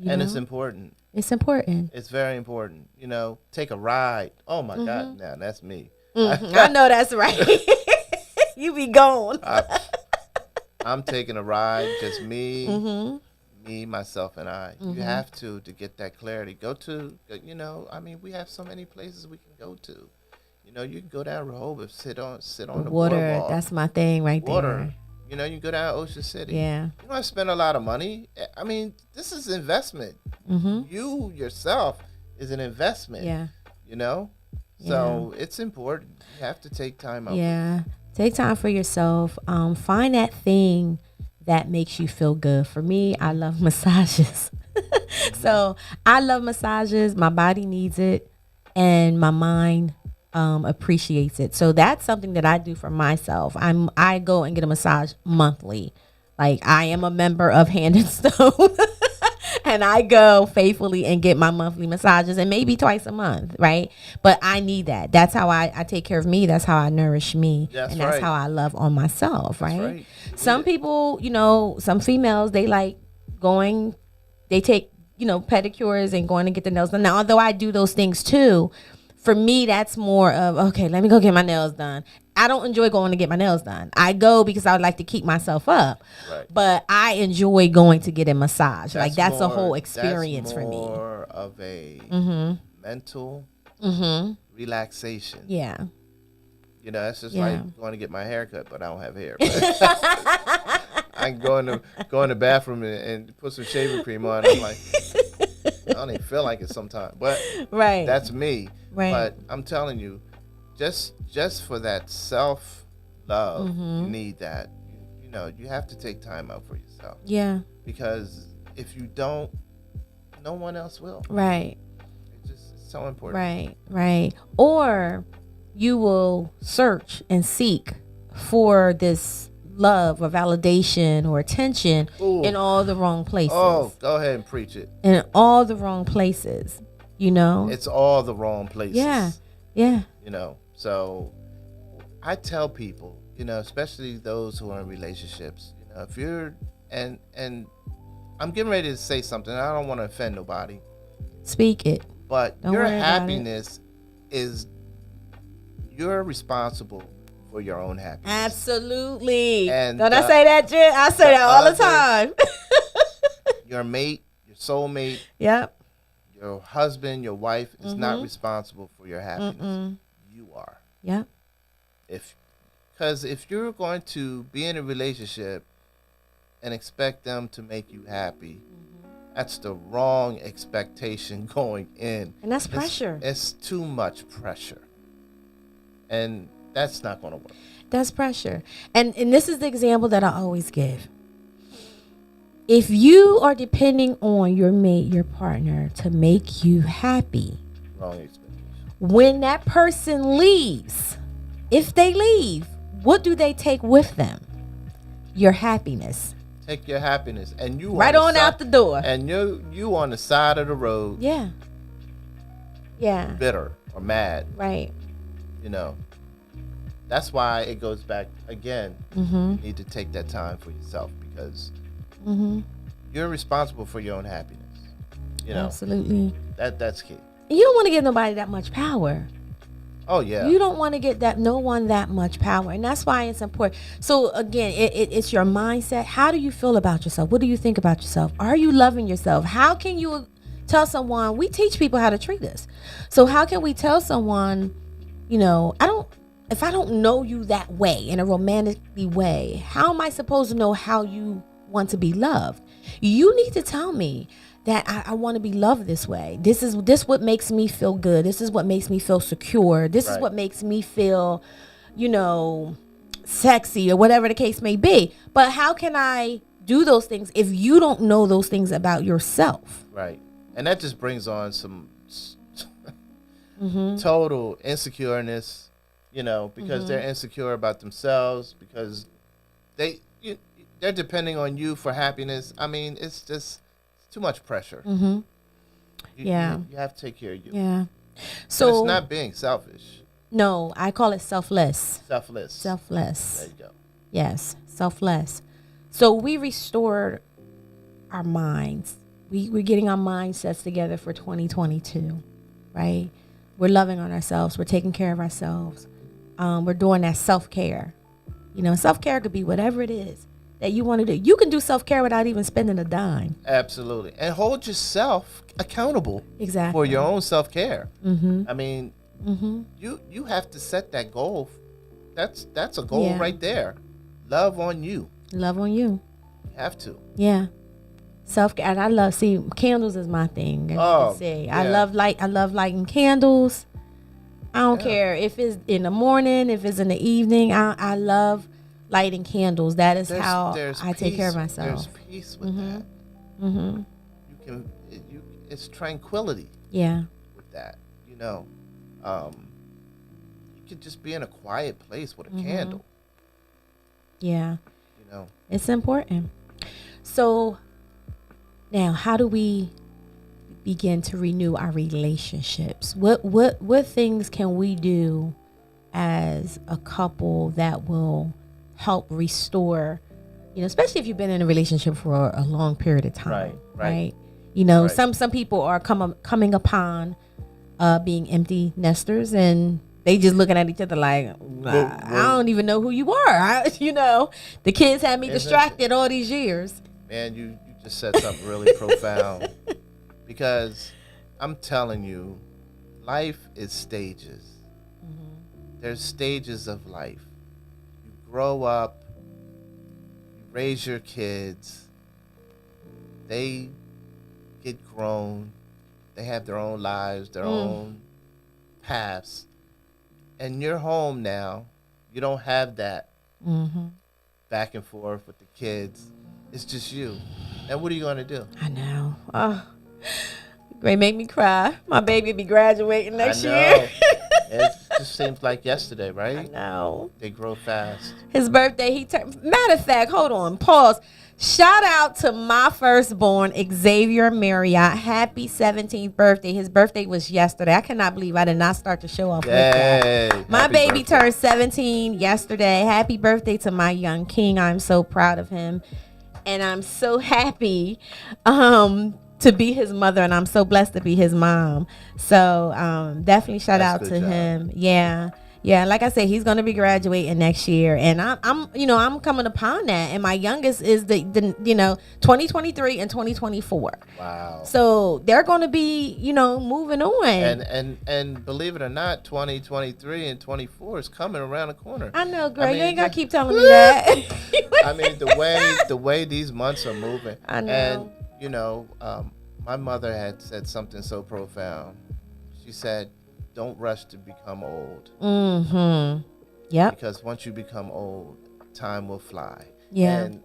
And it's important. It's important. It's very important. Take a ride. Oh my God, now that's me. I know that's right. You be gone. I'm taking a ride, just me, myself, and I. You have to get that clarity. Go to, we have so many places we can go to. You can go down Rehoboth, sit on the Water, boardwalk. that's my thing right Water. there. You go down Ocean City. Yeah. You don't have to spend a lot of money. I mean, this is investment. You yourself is an investment. Yeah. So it's important. You have to take time out. Yeah. Take time for yourself. Find that thing that makes you feel good. For me, I love massages. So I love massages. My body needs it, and my mind appreciates it. So that's something that I do for myself. I go and get a massage monthly. Like, I am a member of Hand and Stone. And I go faithfully and get my monthly massages, and maybe twice a month, right? But I need that. That's how I take care of me. That's how I nourish me. That's and that's right. how I love on myself, right? right. Some people, some females, they like going, they take, pedicures and going to get the nails done. Now, although I do those things too, for me, that's more of, okay, let me go get my nails done. I don't enjoy going to get my nails done. I go because I would like to keep myself up. Right. But I enjoy going to get a massage. That's a whole experience for me. More of a mental relaxation. Yeah. That's just Yeah. like going to get my hair cut, but I don't have hair. I can go in the bathroom and put some shaving cream on. I'm like, I don't even feel like it sometimes. But Right. that's me. Right. But I'm telling you, just for that self love, you need that. You have to take time out for yourself. Yeah. Because if you don't, no one else will. Right. It's just so important. Right. Or you will search and seek for this love or validation or attention Ooh. in all the wrong places. Oh, go ahead and preach it. In all the wrong places. You know? It's all the wrong places. Yeah. Yeah. You know, so I tell people, you know, especially those who are in relationships, you know, if you're, and I'm getting ready to say something. I don't want to offend nobody, Speak it. but Don't your worry about happiness is, you're responsible for your own happiness. Absolutely. And, Don't I say that, Jen? I say that all the time. Your mate, your soulmate, Yep. your husband, your wife is Mm-hmm. not responsible for your happiness. You are. Yep. Because if you're going to be in a relationship and expect them to make you happy, that's the wrong expectation going in. And that's pressure. It's too much pressure. And that's not going to work. That's pressure. And this is the example that I always give. If you are depending on your mate, your partner, to make you happy, Wrong expectation. when that person leaves, if they leave, what do they take with them? Your happiness. Take your happiness. And you Right on out the door. And you on the side of the road, Yeah. Yeah. bitter or mad. Right. You know, that's why it goes back again. Mm-hmm. You need to take that time for yourself, because Mm-hmm. you're responsible for your own happiness. You know, Absolutely. that's key. You don't want to give nobody that much power. Oh yeah. You don't want to get no one that much power, and that's why it's important. So again, it's your mindset. How do you feel about yourself? What do you think about yourself? Are you loving yourself? How can you tell someone? We teach people how to treat us. So how can we tell someone, you know, if I don't know you that way, in a romantically way, how am I supposed to know how you want to be loved? You need to tell me that I want to be loved this way. This what makes me feel good. This is what makes me feel secure. This is Right. what makes me feel, you know, sexy, or whatever the case may be. But how can I do those things if you don't know those things about yourself? Right. And that just brings on some Mm-hmm. total insecureness, you know, because they're insecure about themselves, because they're depending on you for happiness. I mean, it's just too much pressure. Mm-hmm. You have to take care of you. Yeah. And So it's not being selfish. no, I call it selfless. Selfless. Selfless. There you go. Yes, selfless. So we restored our minds. We're getting our mindsets together for 2022, right? We're loving on ourselves. We're taking care of ourselves. We're doing that self-care. You know, self-care could be whatever it is that you want to do. You can do self-care without even spending a dime. Absolutely. And hold yourself accountable Exactly. for your own self-care. Mm-hmm. I mean, Mm-hmm. you have to set that goal. That's a goal Yeah. right there. Love on you. Love on you. You have to. Yeah. Self-care. And I love, candles is my thing. As you Oh, can see. yeah. I love lighting candles. I don't Yeah. care if it's in the morning, if it's in the evening. I love lighting candles. That is how I take care of peace- myself. There's peace with that. Mm-hmm. It's tranquility Yeah. with that. You know, you could just be in a quiet place with a Mm-hmm. candle. Yeah. You know, It's important. So now, how do we begin to renew our relationships? What things can we do as a couple that will help restore, you know, especially if you've been in a relationship for a long period of time, Right. You know, Right. some people are coming upon being empty nesters, and they just looking at each other like, I don't even know who you are. You know, the kids had me Isn't- distracted all these years. man, you just said something really profound, because I'm telling you, life is stages. There's stages of life. You grow up, you raise your kids, they get grown, they have their own lives, their own paths, and you're home now. You don't have that back and forth with the kids. It's just you. And what are you going to do? I know. Oh, great, make me cry. My baby be graduating next I year. know. just seems like yesterday, right? No. They grow fast. His birthday, he turned. Matter of fact, hold on, pause. Shout out to my firstborn, Xavier Marriott. Happy 17th birthday. His birthday was yesterday. I cannot believe I did not start the show off with that. Yay. My Happy baby birthday. turned 17 yesterday. Happy birthday to my young king. I'm so proud of him. And I'm so happy to be his mother, and I'm so blessed to be his mom. So definitely shout That's out good to job. him. Yeah, like I said, he's gonna be graduating next year, and I'm coming upon that. And my youngest is the 2023 and 2024. Wow. So they're gonna be moving on. And believe it or not, 2023 and 24 is coming around the corner. I know, Greg. I mean, you ain't gotta keep telling me that. I mean, the way these months are moving. I know. And my mother had said something so profound. She said, "Don't rush to become old, Mm-hmm. Yep. because once you become old, time will fly." Yeah. And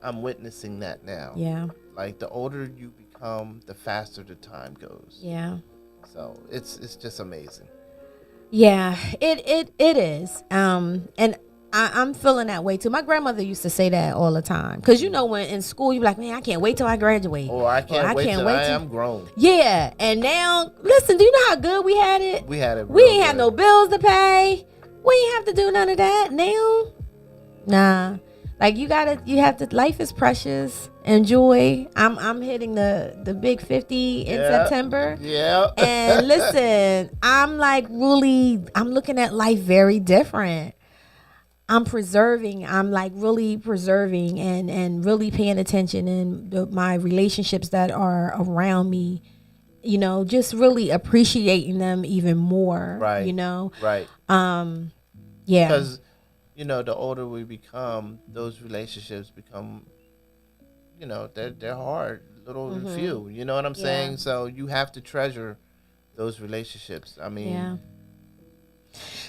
I'm witnessing that now. Yeah. Like the older you become, the faster the time goes. Yeah. So it's just amazing. Yeah, it is. And I'm feeling that way too. My grandmother used to say that all the time. Cause when in school you be like, man, I can't wait till I graduate. Or I can't wait till I am grown. Yeah. And now, listen, do you know how good we had it? We had it. We real ain't have good. no bills to pay. We ain't have to do none of that now. Nah. Like you have to, life is precious. Enjoy. I'm hitting the big 50 in September. Yeah. And listen, I'm looking at life very different. I'm really preserving and really paying attention in my relationships that are around me, just really appreciating them even more. Right. Right. Yeah. Because, the older we become, those relationships become, they're hard, little and few. You know what I'm saying? So you have to treasure those relationships. I mean, Yeah.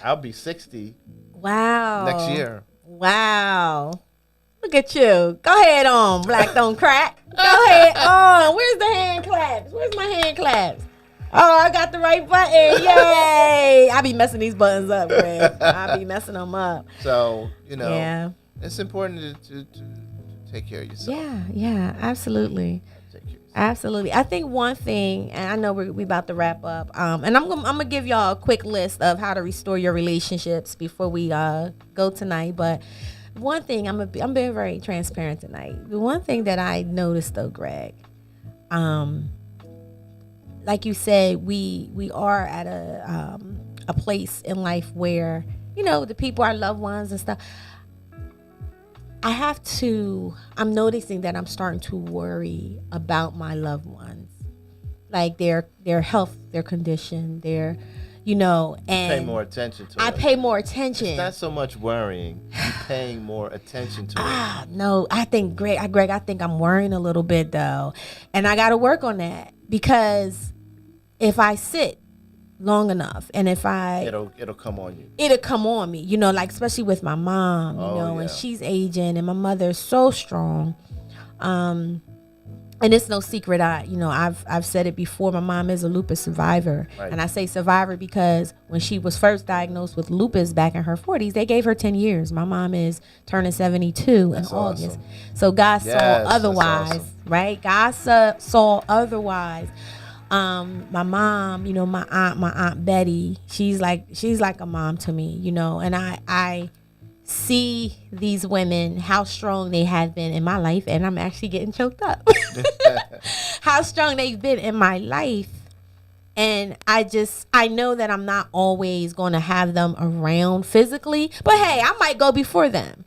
I'll be 60 Wow. next year. Wow. Look at you. Go ahead on, Black Don't Crack. Go ahead on. Where's the hand claps? Where's my hand claps? Oh, I got the right button. Yay. I be messing these buttons up, Greg. I be messing them up. So, Yeah. it's important to take care of yourself. Yeah, absolutely. Take care of yourself. Absolutely. I think one thing, and I know we about to wrap up, and I'm gonna give y'all a quick list of how to restore your relationships before we go tonight. But one thing, I'm being very transparent tonight. The one thing that I noticed though, Greg, like you said, we are at a place in life where the people, our loved ones and stuff. I'm noticing that I'm starting to worry about my loved ones, like their health, their condition, and Pay more attention to it. I pay more attention. It's not so much worrying. You're paying more attention to it. No, I think Greg, I think I'm worrying a little bit though, and I got to work on that, because if I sit long enough, and if It'll come on you. it'll come on me, like especially with my mom, Oh, and yeah. she's aging, and my mother is so strong. And it's no secret. I've said it before. My mom is a lupus survivor, Right. and I say survivor because when she was first diagnosed with lupus back in her 40s, they gave her 10 years. My mom is turning 72 That's in August. awesome. So God Yes, saw that's otherwise, awesome. right? God saw otherwise. My mom, my aunt Betty, she's like a mom to me, and I see these women, how strong they have been in my life, and I'm actually getting choked up. How strong they've been in my life. And I know that I'm not always going to have them around physically, but hey, I might go before them,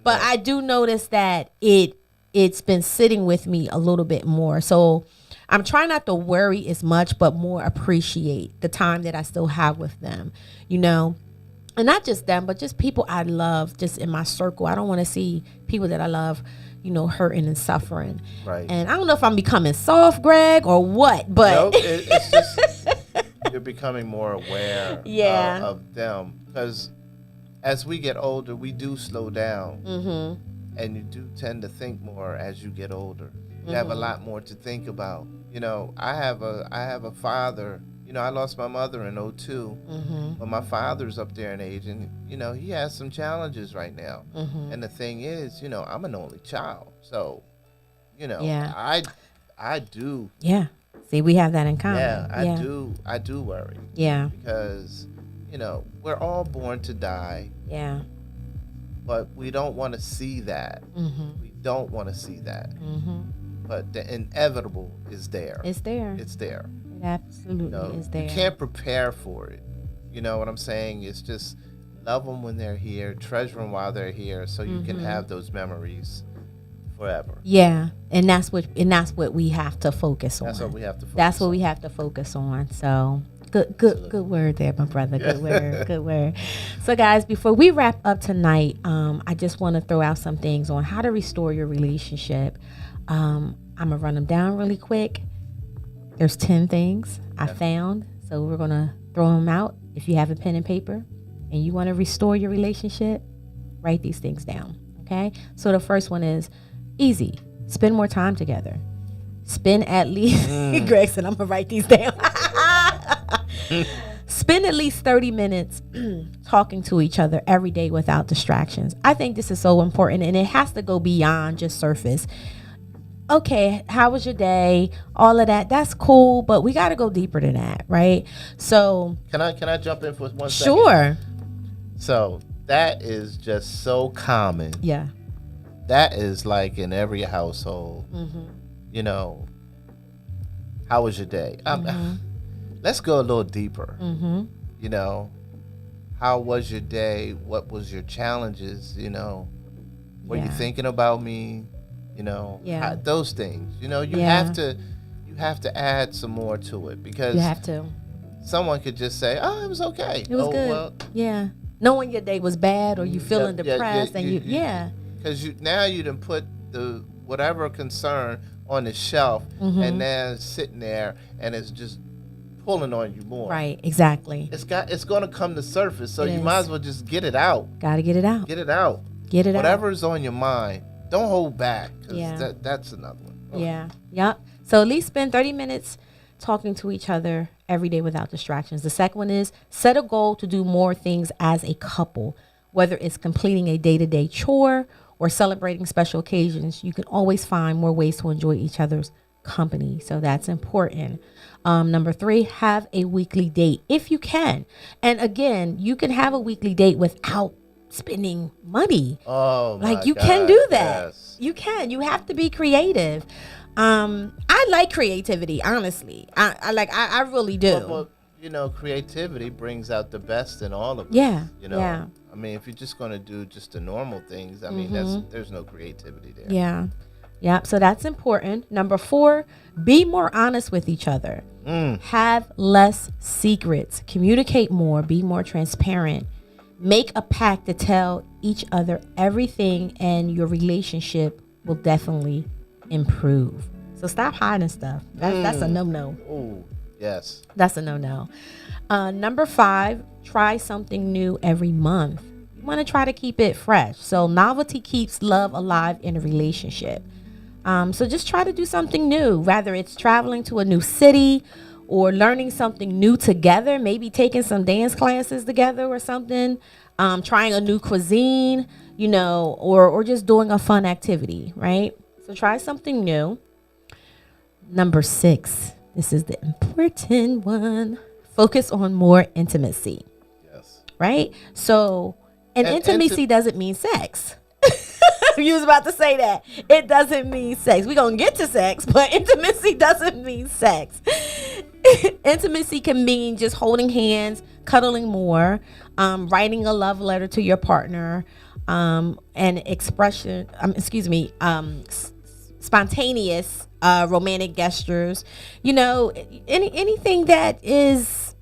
but I do notice that it's been sitting with me a little bit more. So I'm trying not to worry as much, but more appreciate the time that I still have with them, and not just them, but just people I love just in my circle. I don't want to see people that I love, hurting and suffering. Right. And I don't know if I'm becoming soft, Greg, or what, but Nope, it's just you're becoming more aware Yeah. of them. Because as we get older, we do slow down. Mm-hmm. And you do tend to think more as you get older. You have a lot more to think about. I have a father, I lost my mother in '02, but my father's up there in age, and he has some challenges right now. And the thing is, I'm an only child, so Yeah. I do. Yeah. See, we have that in common. Yeah, I do worry. Yeah. Because we're all born to die, Yeah. but we don't want to see that. We don't want to see that. But the inevitable is there. It's there. It's there. It absolutely is there. You can't prepare for it. You know what I'm saying? It's just love them when they're here, treasure them while they're here, so you can have those memories forever. Yeah, and that's what we have to focus on. That's what we have to focus That's what on. we have to focus on. So good word there, my brother. Good word, good word. So guys, before we wrap up tonight, I just want to throw out some things on how to restore your relationship. I'm gonna run them down really quick. There's 10 things I found, so we're gonna throw them out. If you have a pen and paper and you want to restore your relationship, write these things down. Okay. So the first one is easy. Spend more time together. Spend at least, Gregson, I'm going to write these down. Spend at least 30 minutes talking to each other every day without distractions. I think this is so important, and it has to go beyond just surface. Okay, how was your day? All of that. That's cool, but we got to go deeper than that, right? So, Can I jump in for 1 second? sure. So that is just so common. Yeah. That is like in every household. How was your day? Let's go a little deeper. How was your day? What was your challenges? Were you thinking about me? Yeah. Those things. You Yeah. have to add some more to it, because You have to. someone could just say, "Oh, it was okay. It was good. Well, Yeah. Knowing your day was bad or you feeling depressed and because now you done put the whatever concern on the shelf, and then sitting there, and it's just pulling on you more. Right, exactly. It's going to come to surface, so It you is. might as well just get it out. Got to get it out. Get it out. Get it out. Whatever is on your mind, don't hold back. 'Cause Yeah. that's another one. Oh. Yeah. Yep. So at least spend 30 minutes talking to each other every day without distractions. The second one is set a goal to do more things as a couple, whether it's completing a day-to-day chore or celebrating special occasions. You can always find more ways to enjoy each other's company. So that's important. Number 3, have a weekly date if you can. And again, you can have a weekly date without spending money. Oh, my Like you God, can do that. yes. You can. You have to be creative. I like creativity, honestly. I really do. Well, creativity brings out the best in all of us. Yeah, You know. yeah. I mean, if you're just going to do just the normal things, I mean, there's no creativity there. Yeah. Yeah. So that's important. Number 4, be more honest with each other. Have less secrets. Communicate more. Be more transparent. Make a pact to tell each other everything, and your relationship will definitely improve. So stop hiding stuff. That's a no-no. Oh, yes. That's a no-no. Number 5, try something new every month. You want to try to keep it fresh. So novelty keeps love alive in a relationship. So just try to do something new, whether it's traveling to a new city or learning something new together, maybe taking some dance classes together or something, trying a new cuisine, or just doing a fun activity, right? So try something new. Number 6, this is the important one. Focus on more intimacy, Yes. right? So, and And intimacy doesn't mean sex. You was about to say that. It doesn't mean sex. We're going to get to sex, but intimacy doesn't mean sex. Intimacy can mean just holding hands, cuddling more, writing a love letter to your partner, and spontaneous romantic gestures. Anything that is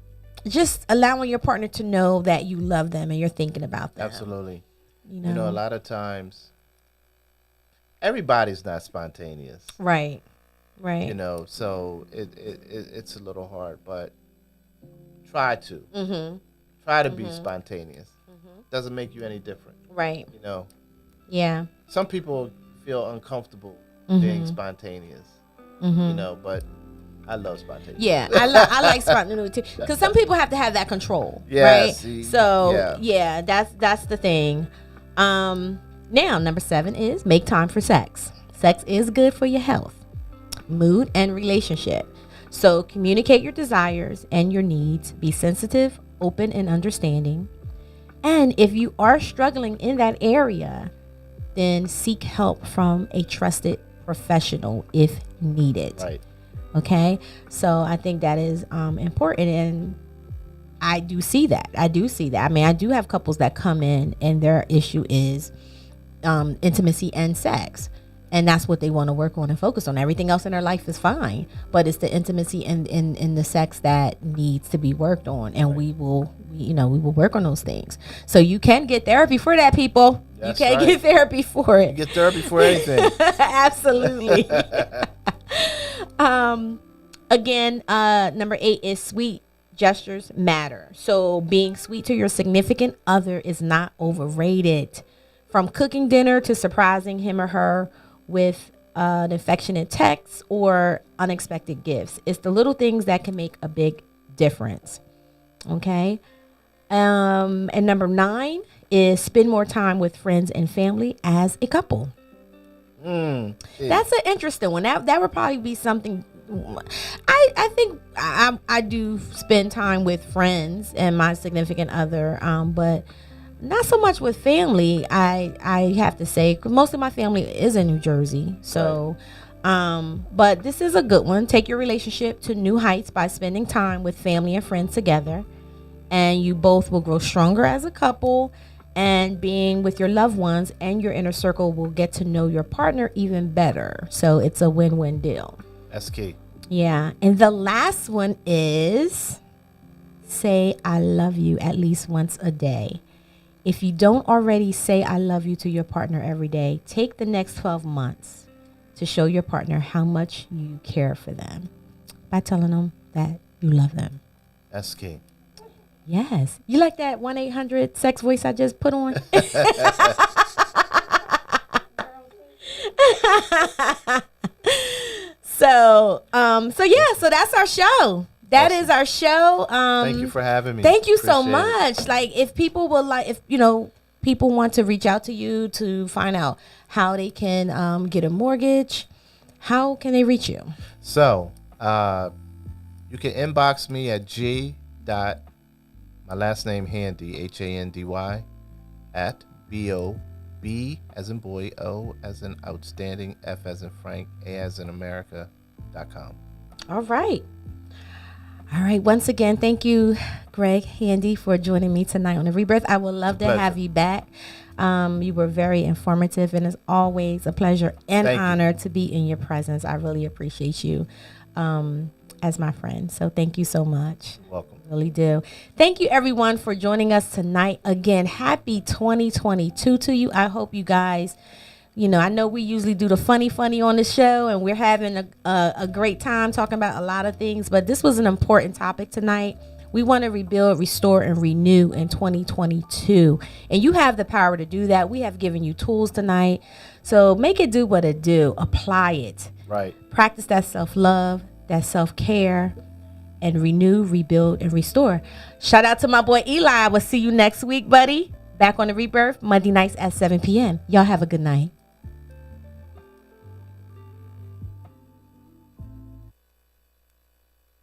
just allowing your partner to know that you love them and you're thinking about them. Absolutely. A lot of times, everybody's not spontaneous. Right. So it's a little hard, but try to. Try to be spontaneous. Doesn't make you any different. Right. Yeah. Some people feel uncomfortable being spontaneous. But I love spontaneous. Yeah, I like spontaneity too, because some people have to have that control, Yeah, right? see, So yeah, that's the thing. Now number 7 is make time for sex. Sex is good for your health, mood, and relationship. So communicate your desires and your needs. Be sensitive, open, and understanding. And if you are struggling in that area, then seek help from a trusted professional if needed. Right. Okay, so I think that is important, and I do see that. I mean, I do have couples that come in and their issue is intimacy and sex, and that's what they want to work on and focus on. Everything else in their life is fine, but it's the intimacy and in the sex that needs to be worked on, and we will work on those things. So you can get therapy for that, people. That's you can right. get therapy for it. Get therapy for anything. Absolutely. Again, number 8 is sweet gestures matter. So being sweet to your significant other is not overrated. From cooking dinner to surprising him or her with an affectionate text or unexpected gifts. It's the little things that can make a big difference. Okay. And number 9 is spend more time with friends and family as a couple. That's an interesting one. That would probably be something. I think I do spend time with friends and my significant other, but not so much with family. I have to say, 'cause most of my family is in New Jersey, so. Right. But this is a good one. Take your relationship to new heights by spending time with family and friends together, and you both will grow stronger as a couple. And being with your loved ones and your inner circle will get to know your partner even better. So it's a win-win deal. That's key. Yeah. And the last one is say I love you at least once a day. If you don't already say I love you to your partner every day, take the next 12 months to show your partner how much you care for them by telling them that you love them. That's key. Yes. You like that 1-800 sex voice I just put on? So that's our show. That Awesome. is our show. Thank you for having me. Thank you so Appreciate much. it. Like, if people would people want to reach out to you to find out how they can get a mortgage, how can they reach you? So, you can inbox me at my last name Handy, Handy, at B as in boy, O as in outstanding, F as in Frank, A as in America.com. All right. Once again, thank you, Greg Handy, for joining me tonight on The Rebirth. I would love to Pleasure. have you back. You were very informative, and it's always a pleasure and Thank you. honor to be in your presence. I really appreciate you as my friend. So thank you so much. Welcome. Really do. Thank you, everyone, for joining us tonight. Again, happy 2022 to you. I hope you guys, I know we usually do the funny on the show, and we're having a great time talking about a lot of things, but this was an important topic tonight. We want to rebuild, restore, and renew in 2022. And you have the power to do that. We have given you tools tonight. So make it do what it do. Apply it. Right. Practice that self-love, that self-care, and renew, rebuild, and restore. Shout out to my boy Eli. I will see you next week, buddy. Back on The Rebirth, Monday nights at 7 p.m. Y'all have a good night.